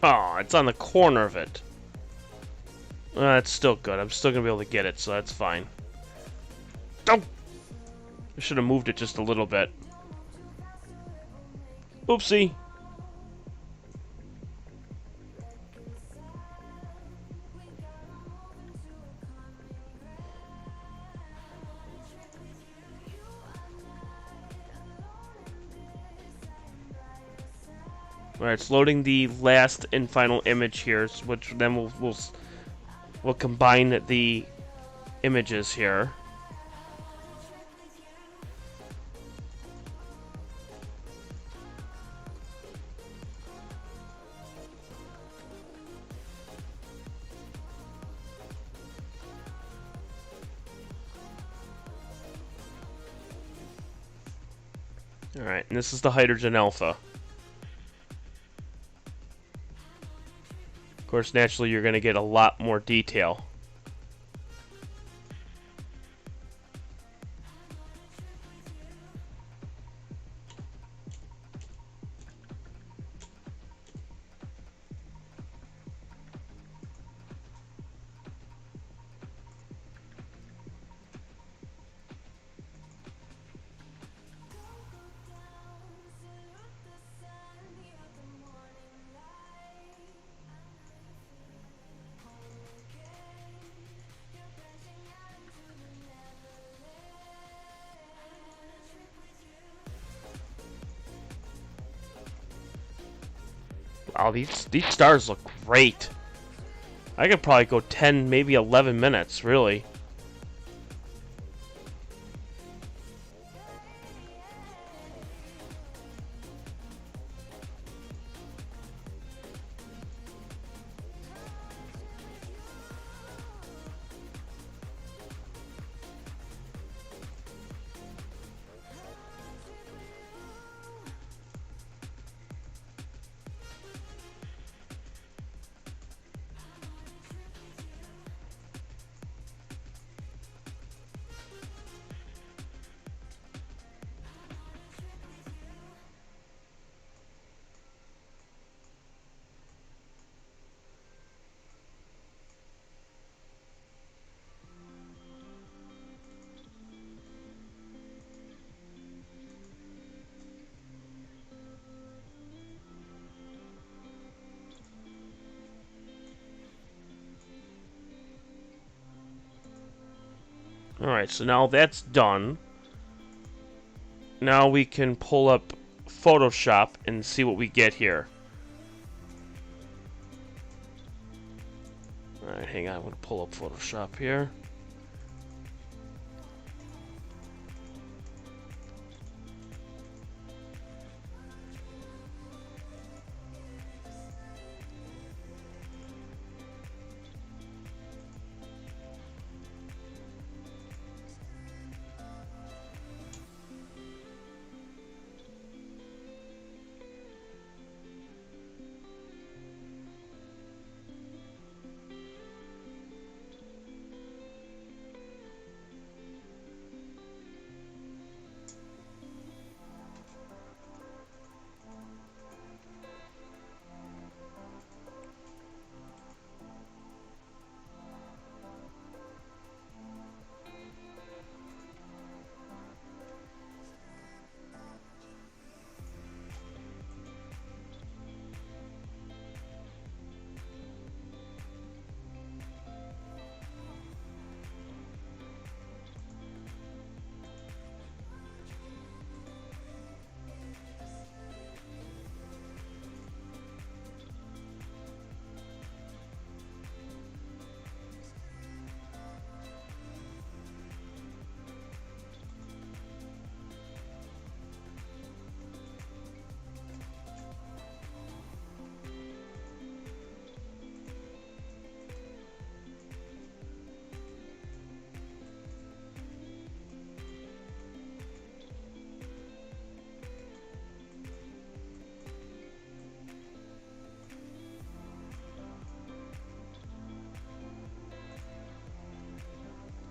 Oh, it's on the corner of it. That's still good. I'm still gonna be able to get it, so that's fine. Oh! I should have moved it just a little bit. Oopsie. Alright, it's loading the last and final image here, which then we'll combine the images here. Alright, and this is the hydrogen alpha. Of course, naturally, you're going to get a lot more detail. Wow, these stars look great. I could probably go 10, maybe 11 minutes, really. Alright, so now that's done. Now we can pull up Photoshop and see what we get here. Alright, hang on, I'm going to pull up Photoshop here.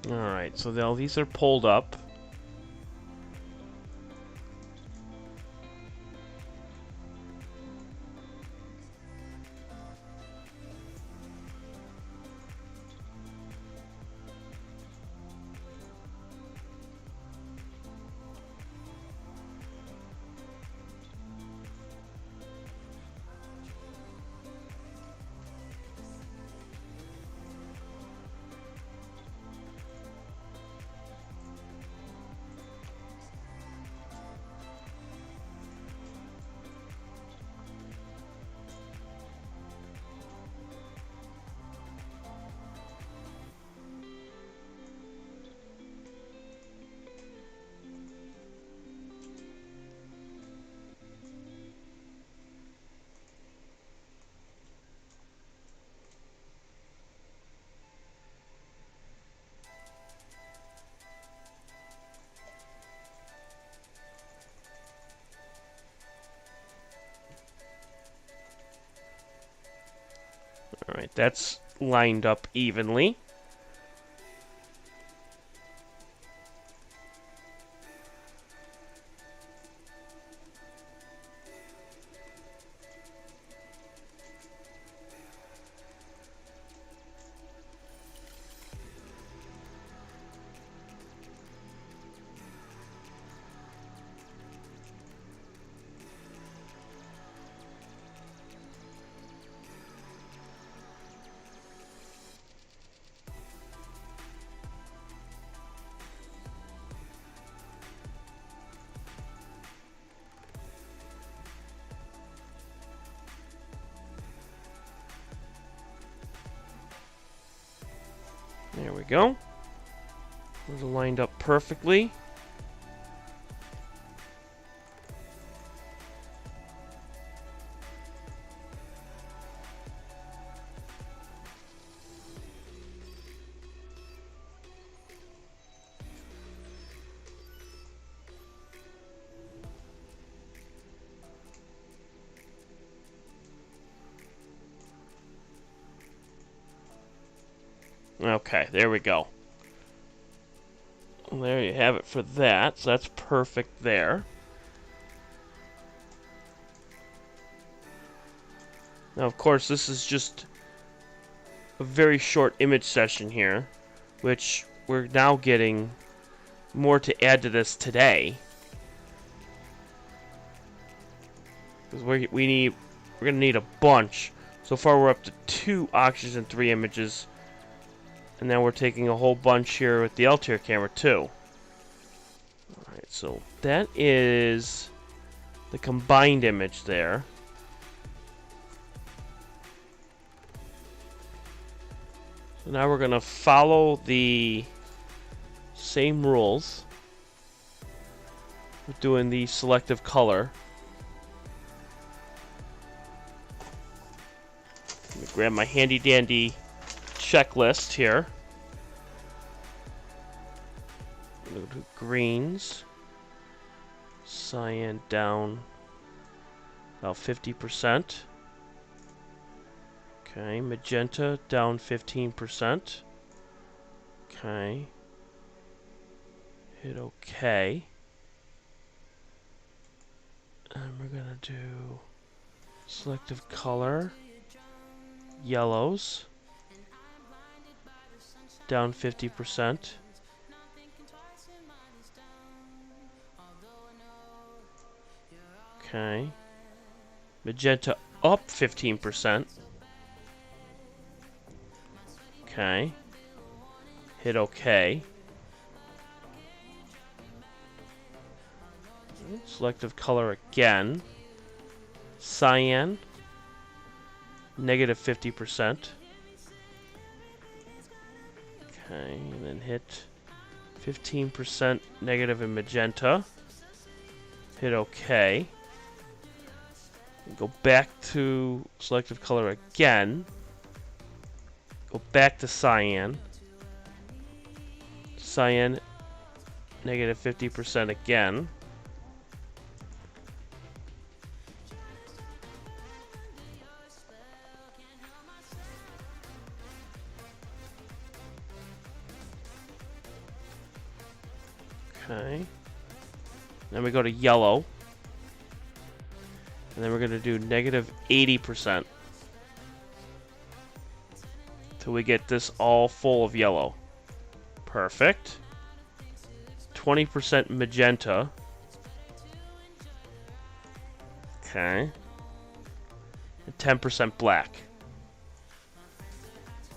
Alright, so now these are pulled up. That's lined up evenly. There we go. Those are lined up perfectly. Okay, there we go. Well, there you have it for that. So that's perfect there. Now, of course, this is just a very short image session here, which we're now getting more to add to this today. Because we're gonna need a bunch. So far, we're up to 2 oxygen 3 images. And now we're taking a whole bunch here with the Altair camera too. Alright, so that is the combined image there. So now we're going to follow the same rules with doing the selective color. Let me grab my handy dandy checklist here. Go to greens, cyan down about 50%. Okay, magenta down 15%. Okay, hit OK, and we're gonna do selective color, yellows down 50%. Okay. Magenta up 15%. Okay. Hit OK. Selective color again. Cyan. Negative 50%. Okay, and then hit 15% negative in magenta. Hit OK. Go back to selective color again. Go back to cyan. Cyan, negative 50% again. Okay. Then we go to yellow. And then we're going to do negative 80%. Till we get this all full of yellow. Perfect. 20% magenta. Okay. And 10% black.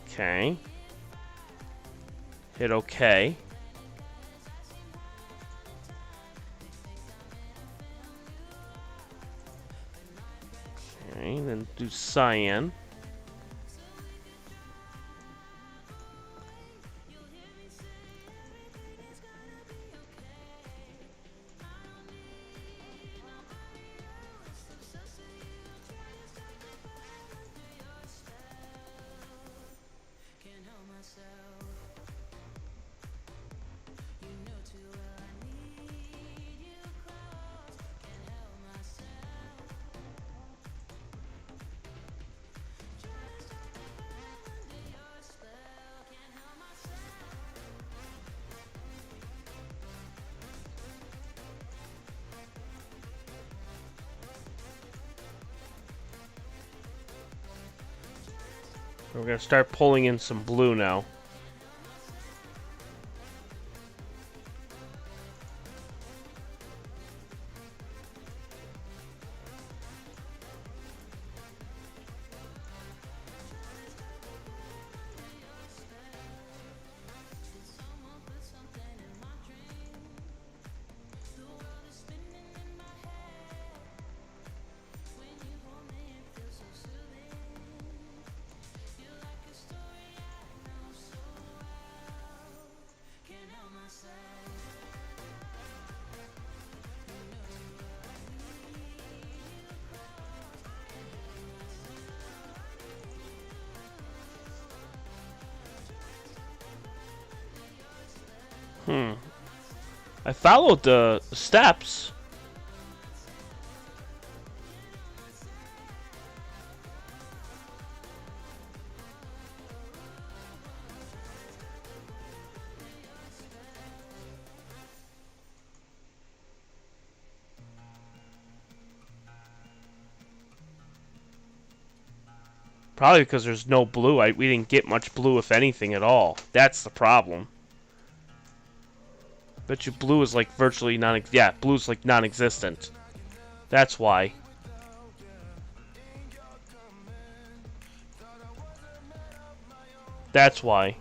Okay. Hit OK. Okay, then do cyan. We're gonna start pulling in some blue now. I followed the steps. Probably because there's no blue. We didn't get much blue, if anything, at all. That's the problem. Bet you blue is like virtually yeah, blue's like non-existent. That's why. That's why.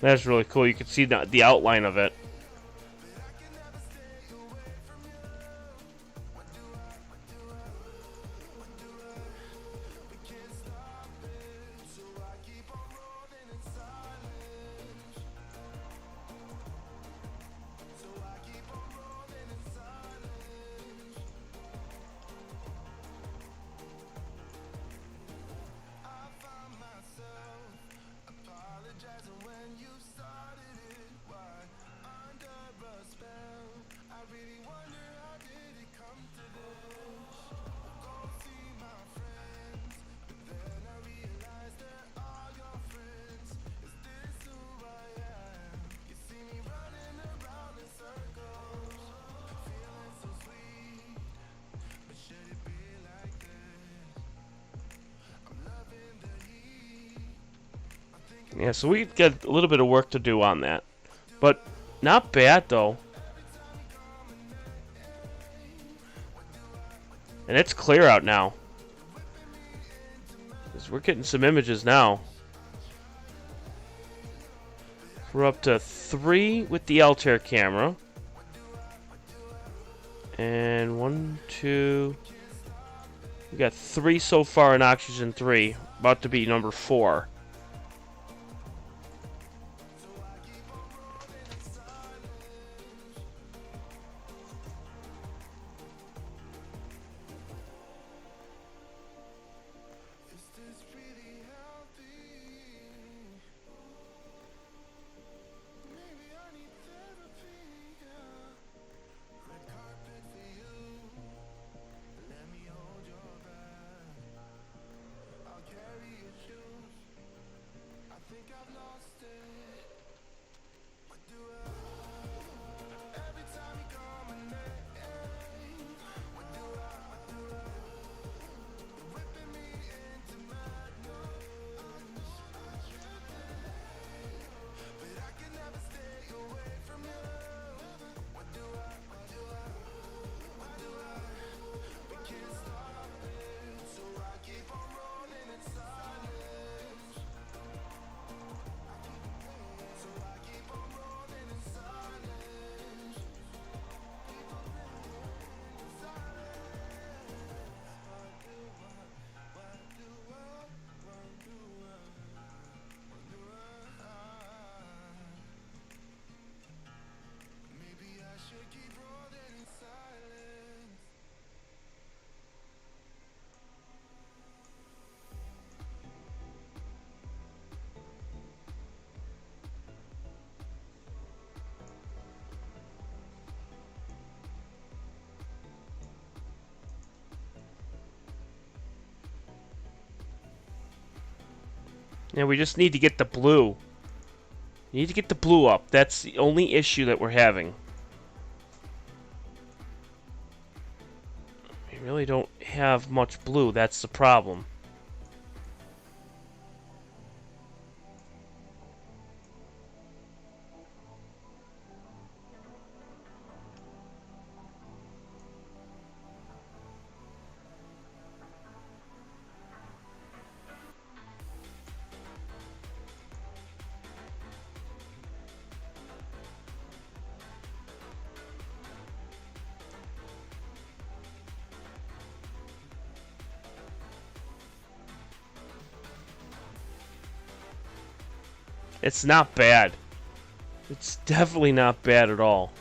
That's really cool. You can see the outline of it. Yeah, so we got a little bit of work to do on that. But not bad, though. And it's clear out now. 'Cause we're getting some images now. We're up to 3 with the Altair camera. And 1, 2... We got 3 so far in Oxygen 3. About to be number 4. Yeah, we just need to get the blue. We need to get the blue up. That's the only issue that we're having. We really don't have much blue. That's the problem. It's not bad. It's definitely not bad at all.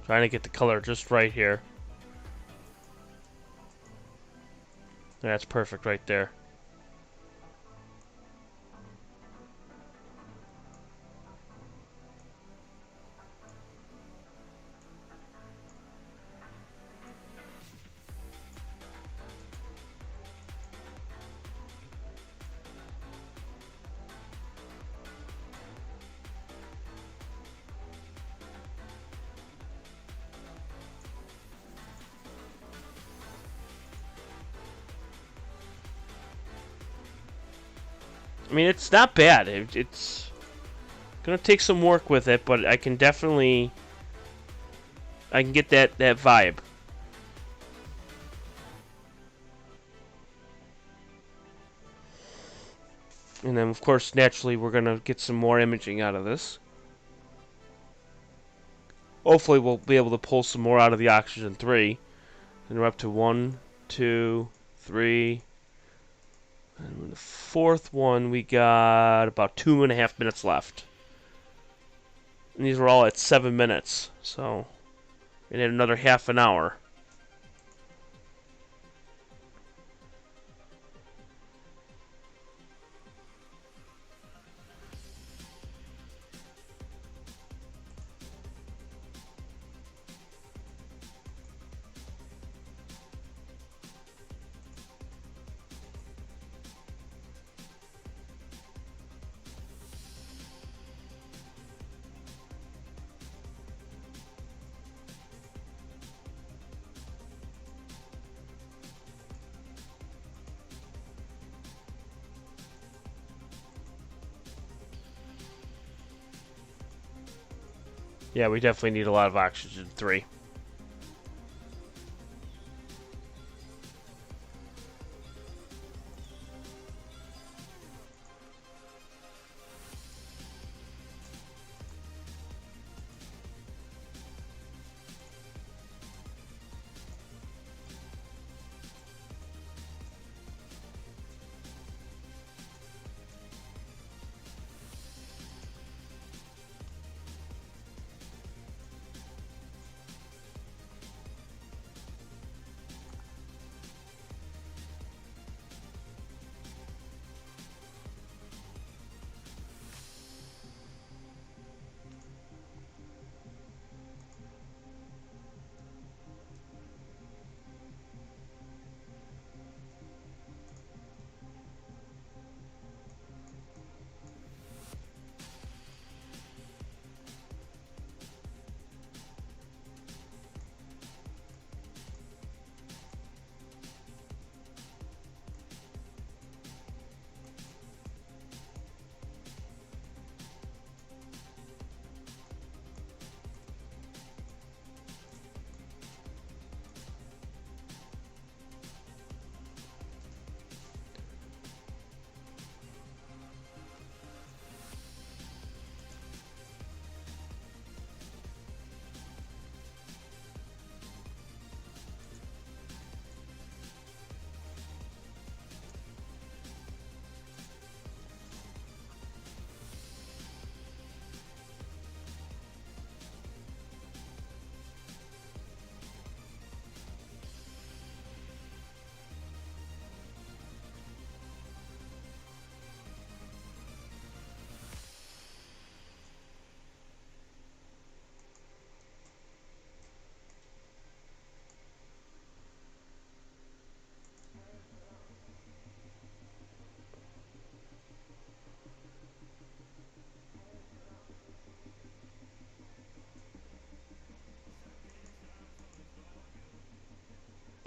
Trying to get the color just right here. That's perfect right there. I mean, it's not bad. It's gonna take some work with it, but I can definitely... I can get that vibe. And then, of course, naturally, we're gonna get some more imaging out of this. Hopefully, we'll be able to pull some more out of the oxygen 3. And we're up to 1, 2, 3... And the fourth one, we got about 2.5 minutes left. And these were all at 7 minutes, so we need another half an hour. Yeah, we definitely need a lot of oxygen 3.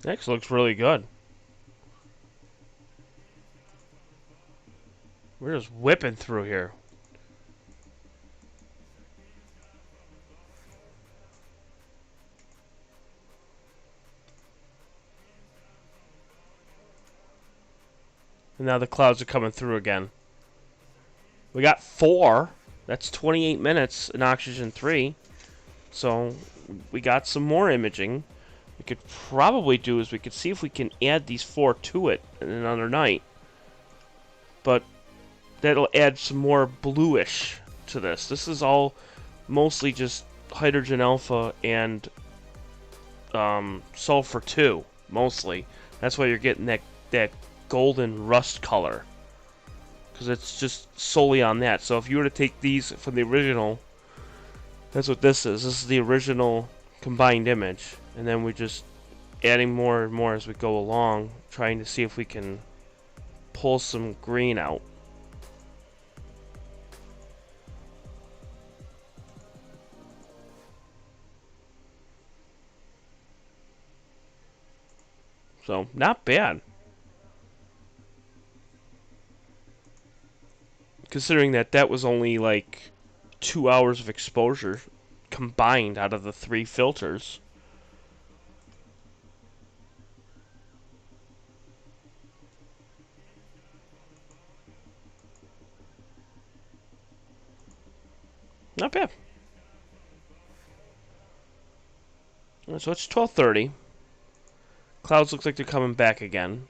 Next looks really good. We're just whipping through here. And now the clouds are coming through again. We got 4. That's 28 minutes in oxygen 3. So we got some more imaging. We could probably do is we could see if we can add these 4 to it in another night. But that'll add some more bluish to this. This is all mostly just hydrogen alpha and sulfur 2, mostly. That's why you're getting that golden rust color. Because it's just solely on that. So if you were to take these from the original, that's what this is. This is the original combined image. And then we're just adding more and more as we go along, trying to see if we can pull some green out. So, not bad. Considering that was only like 2 hours of exposure combined out of the 3 filters. Not bad. So it's 12:30. Clouds looks like they're coming back again.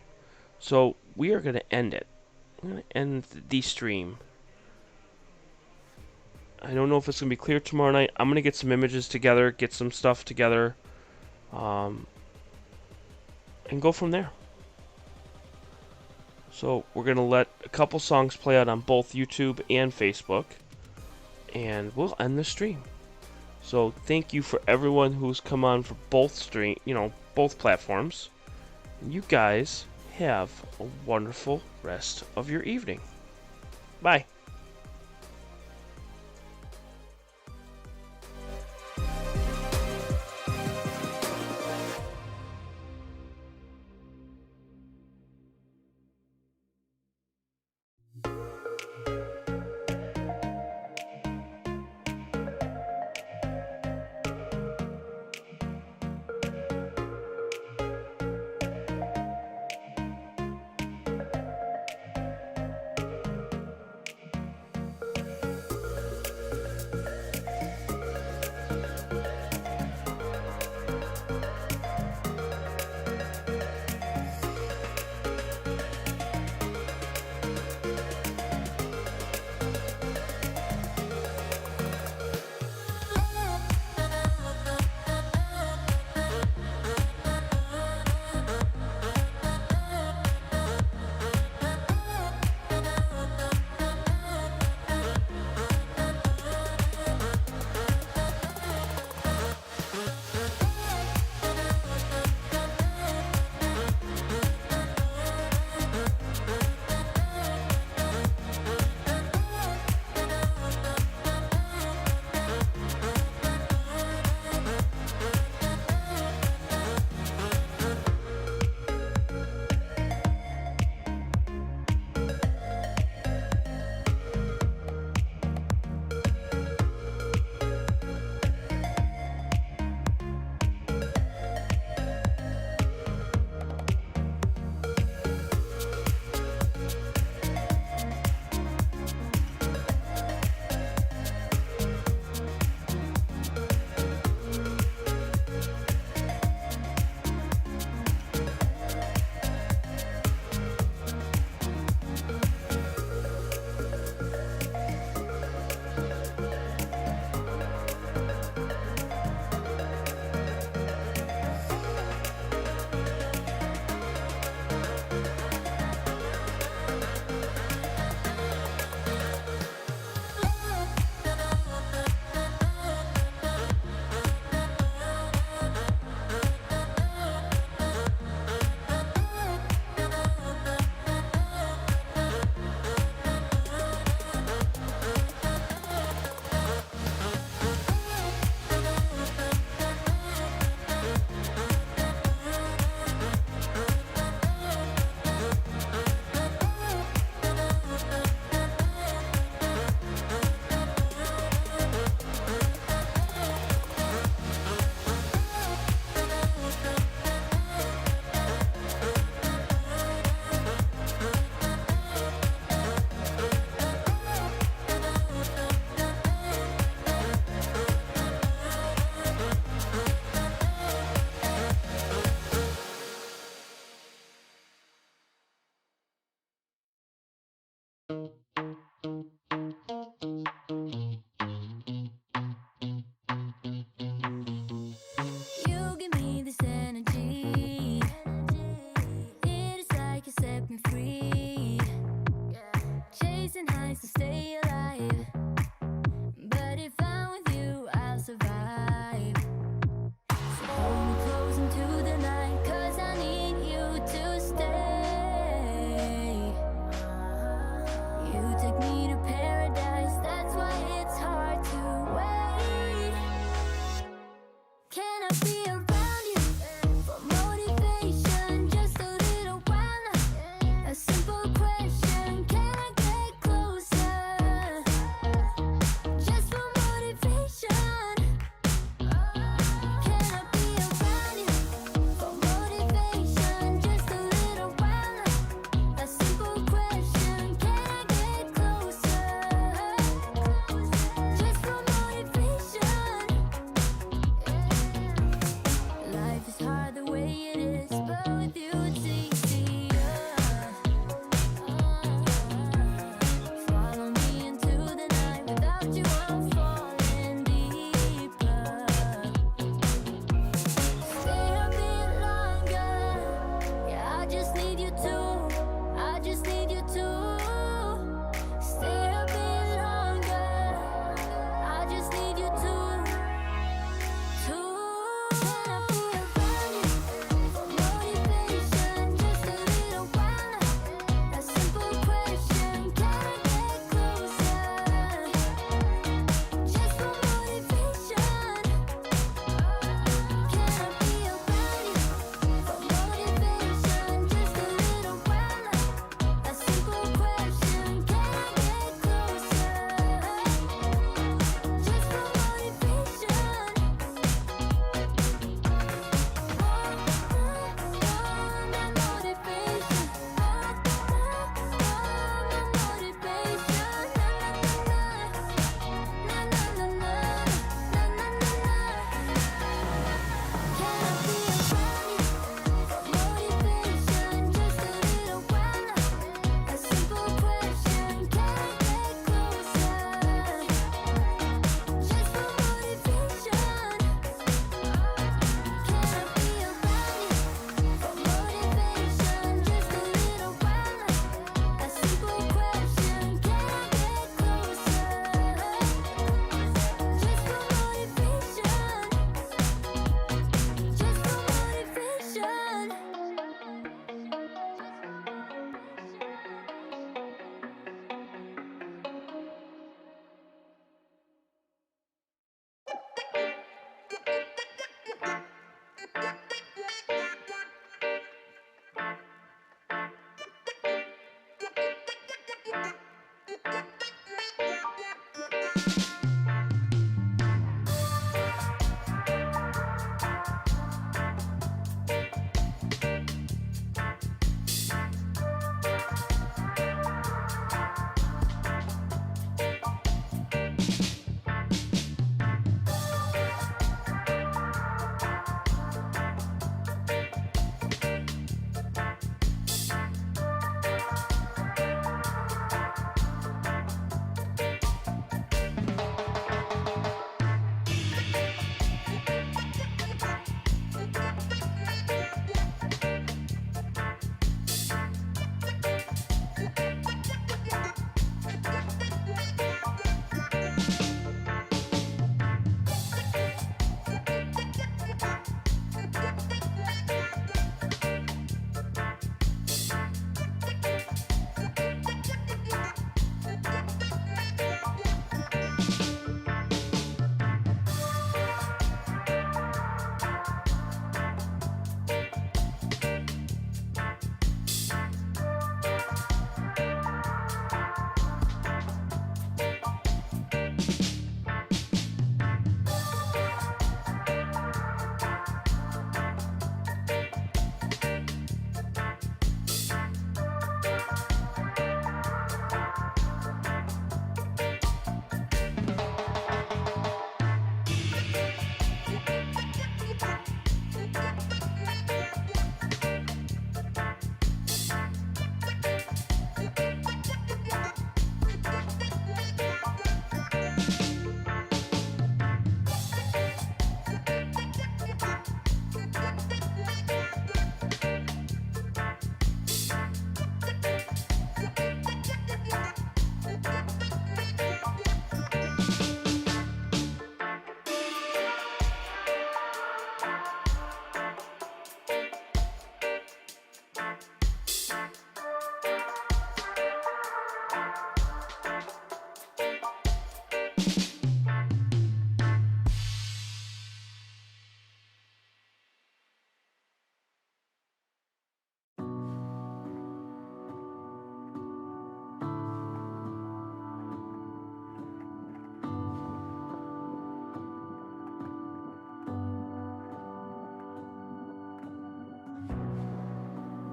So we are going to end it. I'm going to end the stream. I don't know if it's going to be clear tomorrow night. I'm going to get some images together, get some stuff together, and go from there. So we're going to let a couple songs play out on both YouTube and Facebook, and we'll end the stream. So thank you for everyone who's come on for both both platforms. You guys have a wonderful rest of your evening. Bye.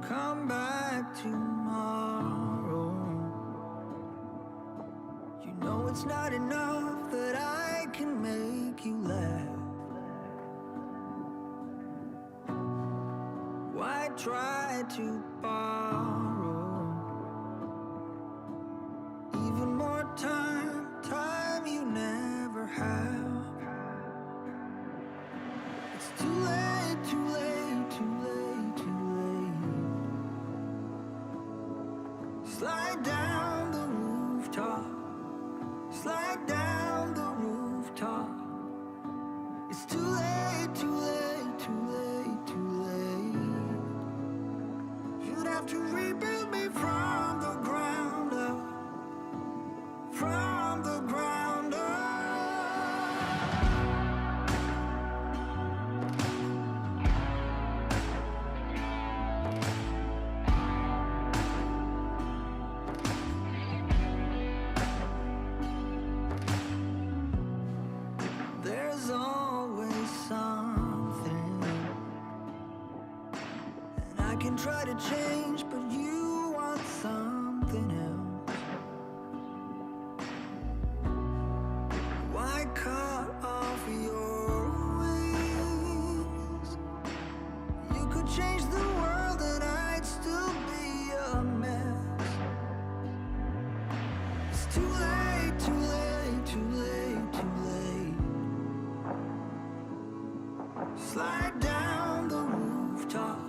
come back tomorrow. You know it's not enough that I can make you laugh. Why try to borrow even more time, time you never have? It's too late, too late, too late, too late. Slide down the rooftop, slide down the rooftop. It's too late, too late, too late, too late. You'd have to rebuild me from the ground up, from the ground up. There's always something, and I can try to change, but you want something else. Why cut off your wings? You could change the world and I'd still be a mess. It's too late, too late, too late, too late. Slide down the rooftop,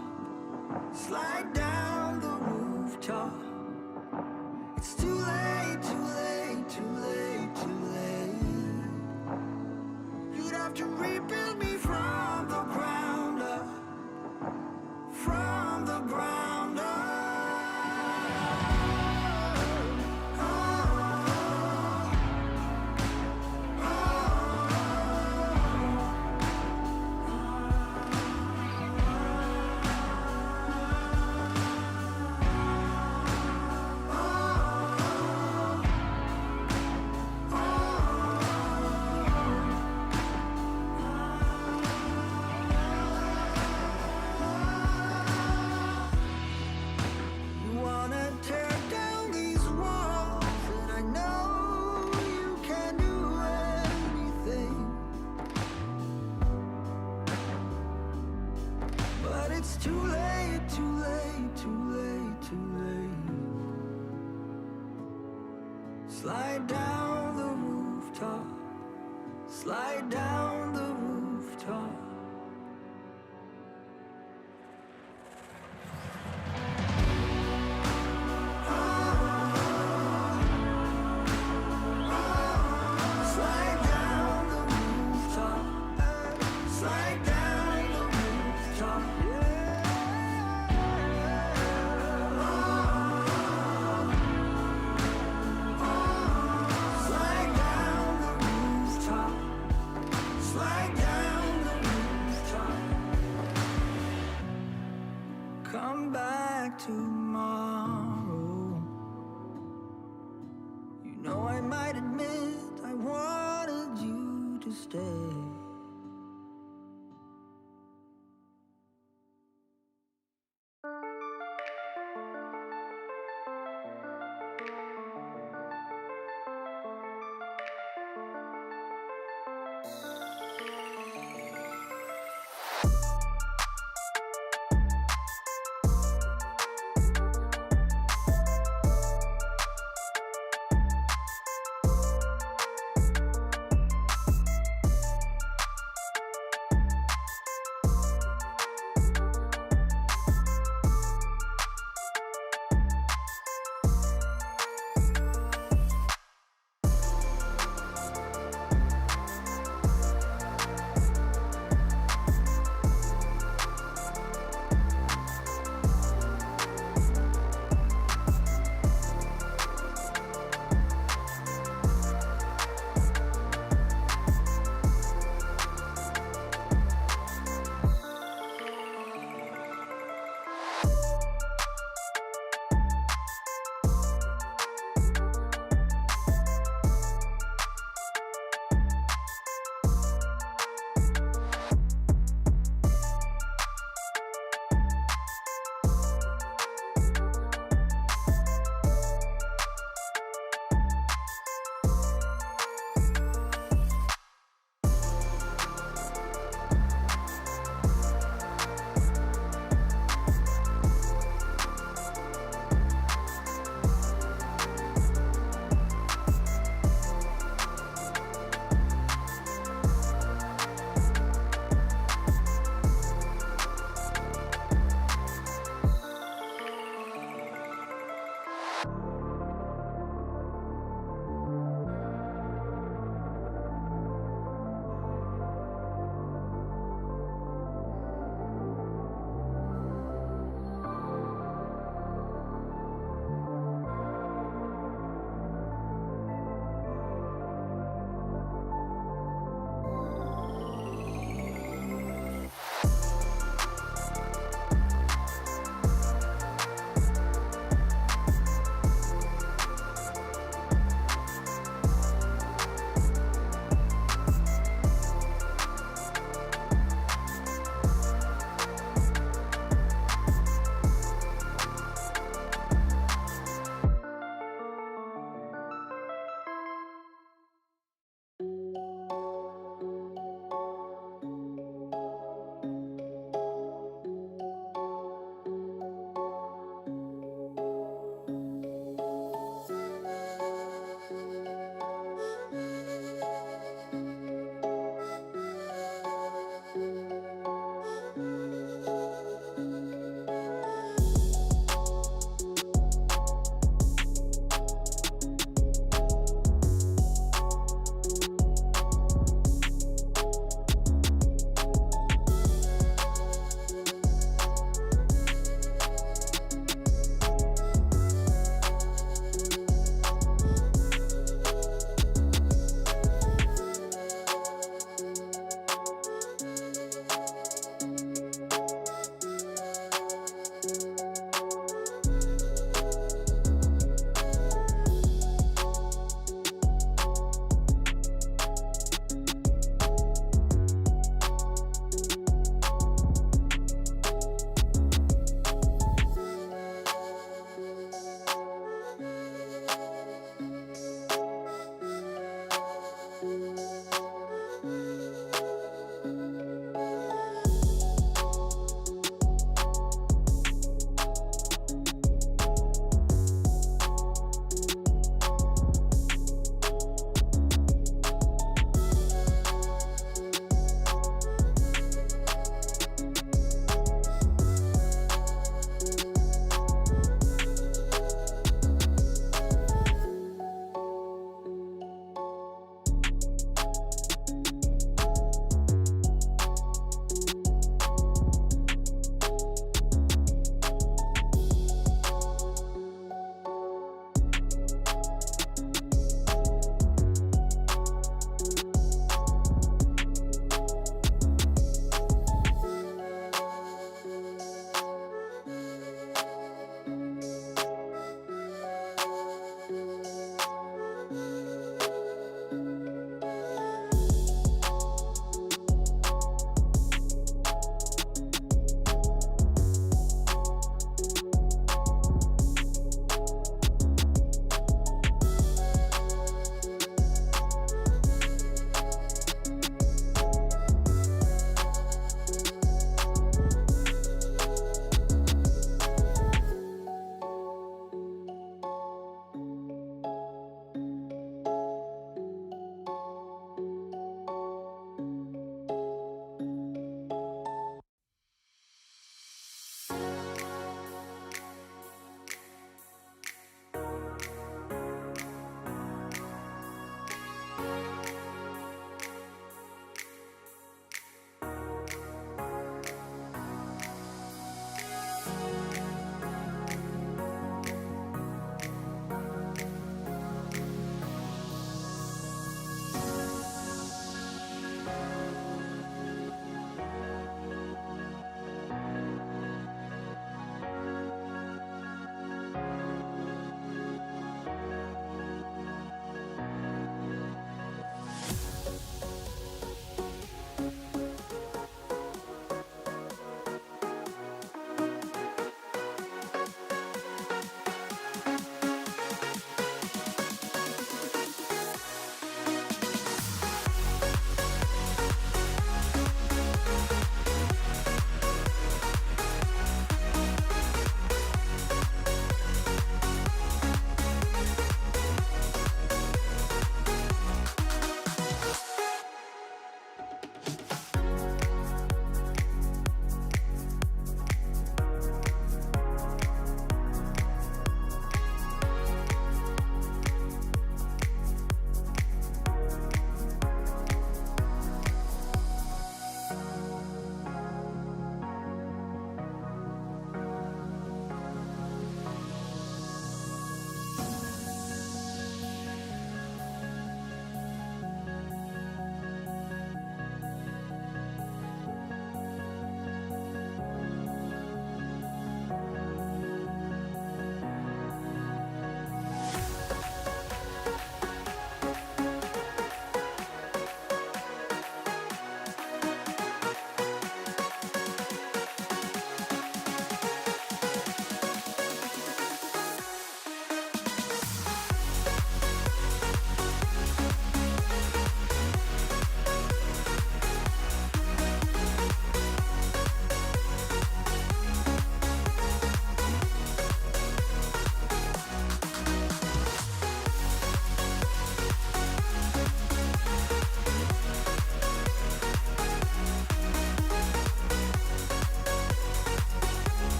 slide down the rooftop. It's too late, too late, too late, too late. You'd have to rebuild me from the ground up, from the ground up. You wanna tear down these walls, and I know you can do anything, but it's too late, too late, too late, too late. Slide down the rooftop, slide down the rooftop. Slide down the rooftop, slide down the rooftop. Slide down the rooftop, slide down the rooftop. Come back tomorrow. You know I might admit I wanted you to stay.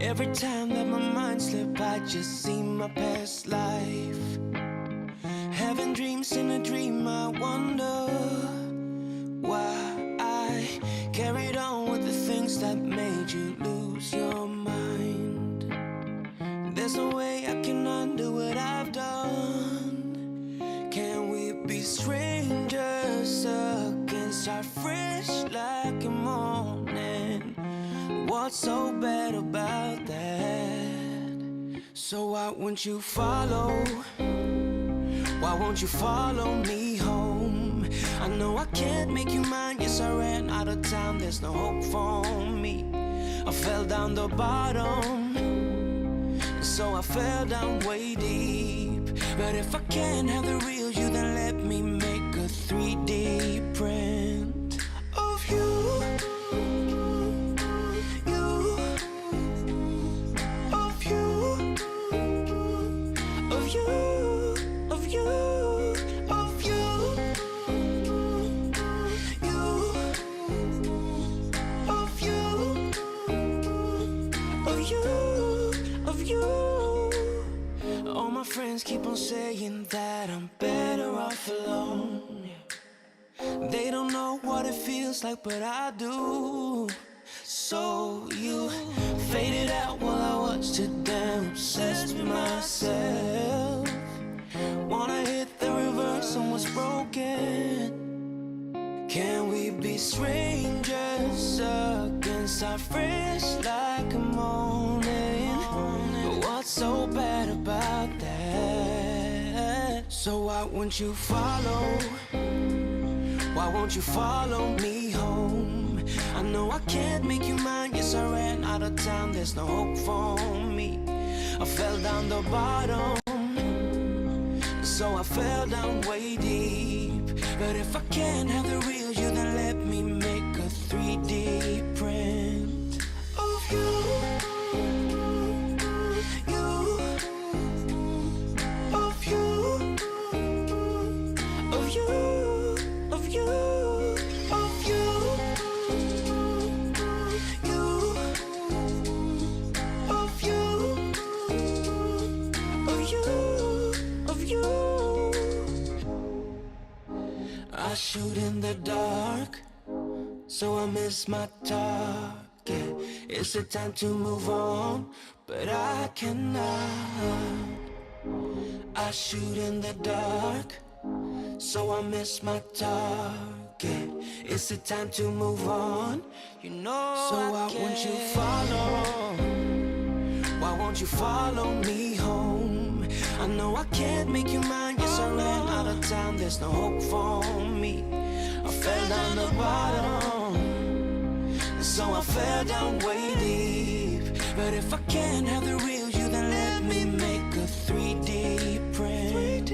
Every time that my mind slips, I just see my past life. Having dreams in a dream, I wonder why I carried on with the things that made you lose your mind. There's no way I can undo what I've done. Can we be strangers again, start fresh like a morning? What's so bad about that? So why won't you follow? Why won't you follow me home? I know I can't make you mine. Yes, I ran out of time. There's no hope for me. I fell down the bottom, so I fell down way deep. But if I can't have the real you, then let me make a 3D print of you. Friends keep on saying that I'm better off alone. They don't know what it feels like, but I do. So you faded out while I watched it down, obsessed with myself. Wanna hit the reverse on what's broken. Can we be strangers again, start fresh like a morning? But what's so bad about that? So why won't you follow? Why won't you follow me home? I know I can't make you mine. Yes, I ran out of time. There's no hope for me. I fell down the bottom, so I fell down way deep. But if I can't have the real you, then let me make a 3D print of you. I shoot in the dark, so I miss my target. It's the time to move on, but I cannot. I shoot in the dark, so I miss my target. It's the time to move on, you know. So why won't you follow? Why won't you follow me home? I know I can't make you mine. Yes, I ran out of time. There's no hope for me. I fell down the bottom, so I fell down way deep. But if I can't have the real you, then let me make a 3D print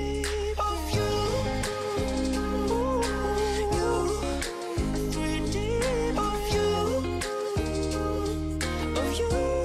of you. You, 3D of you, of you.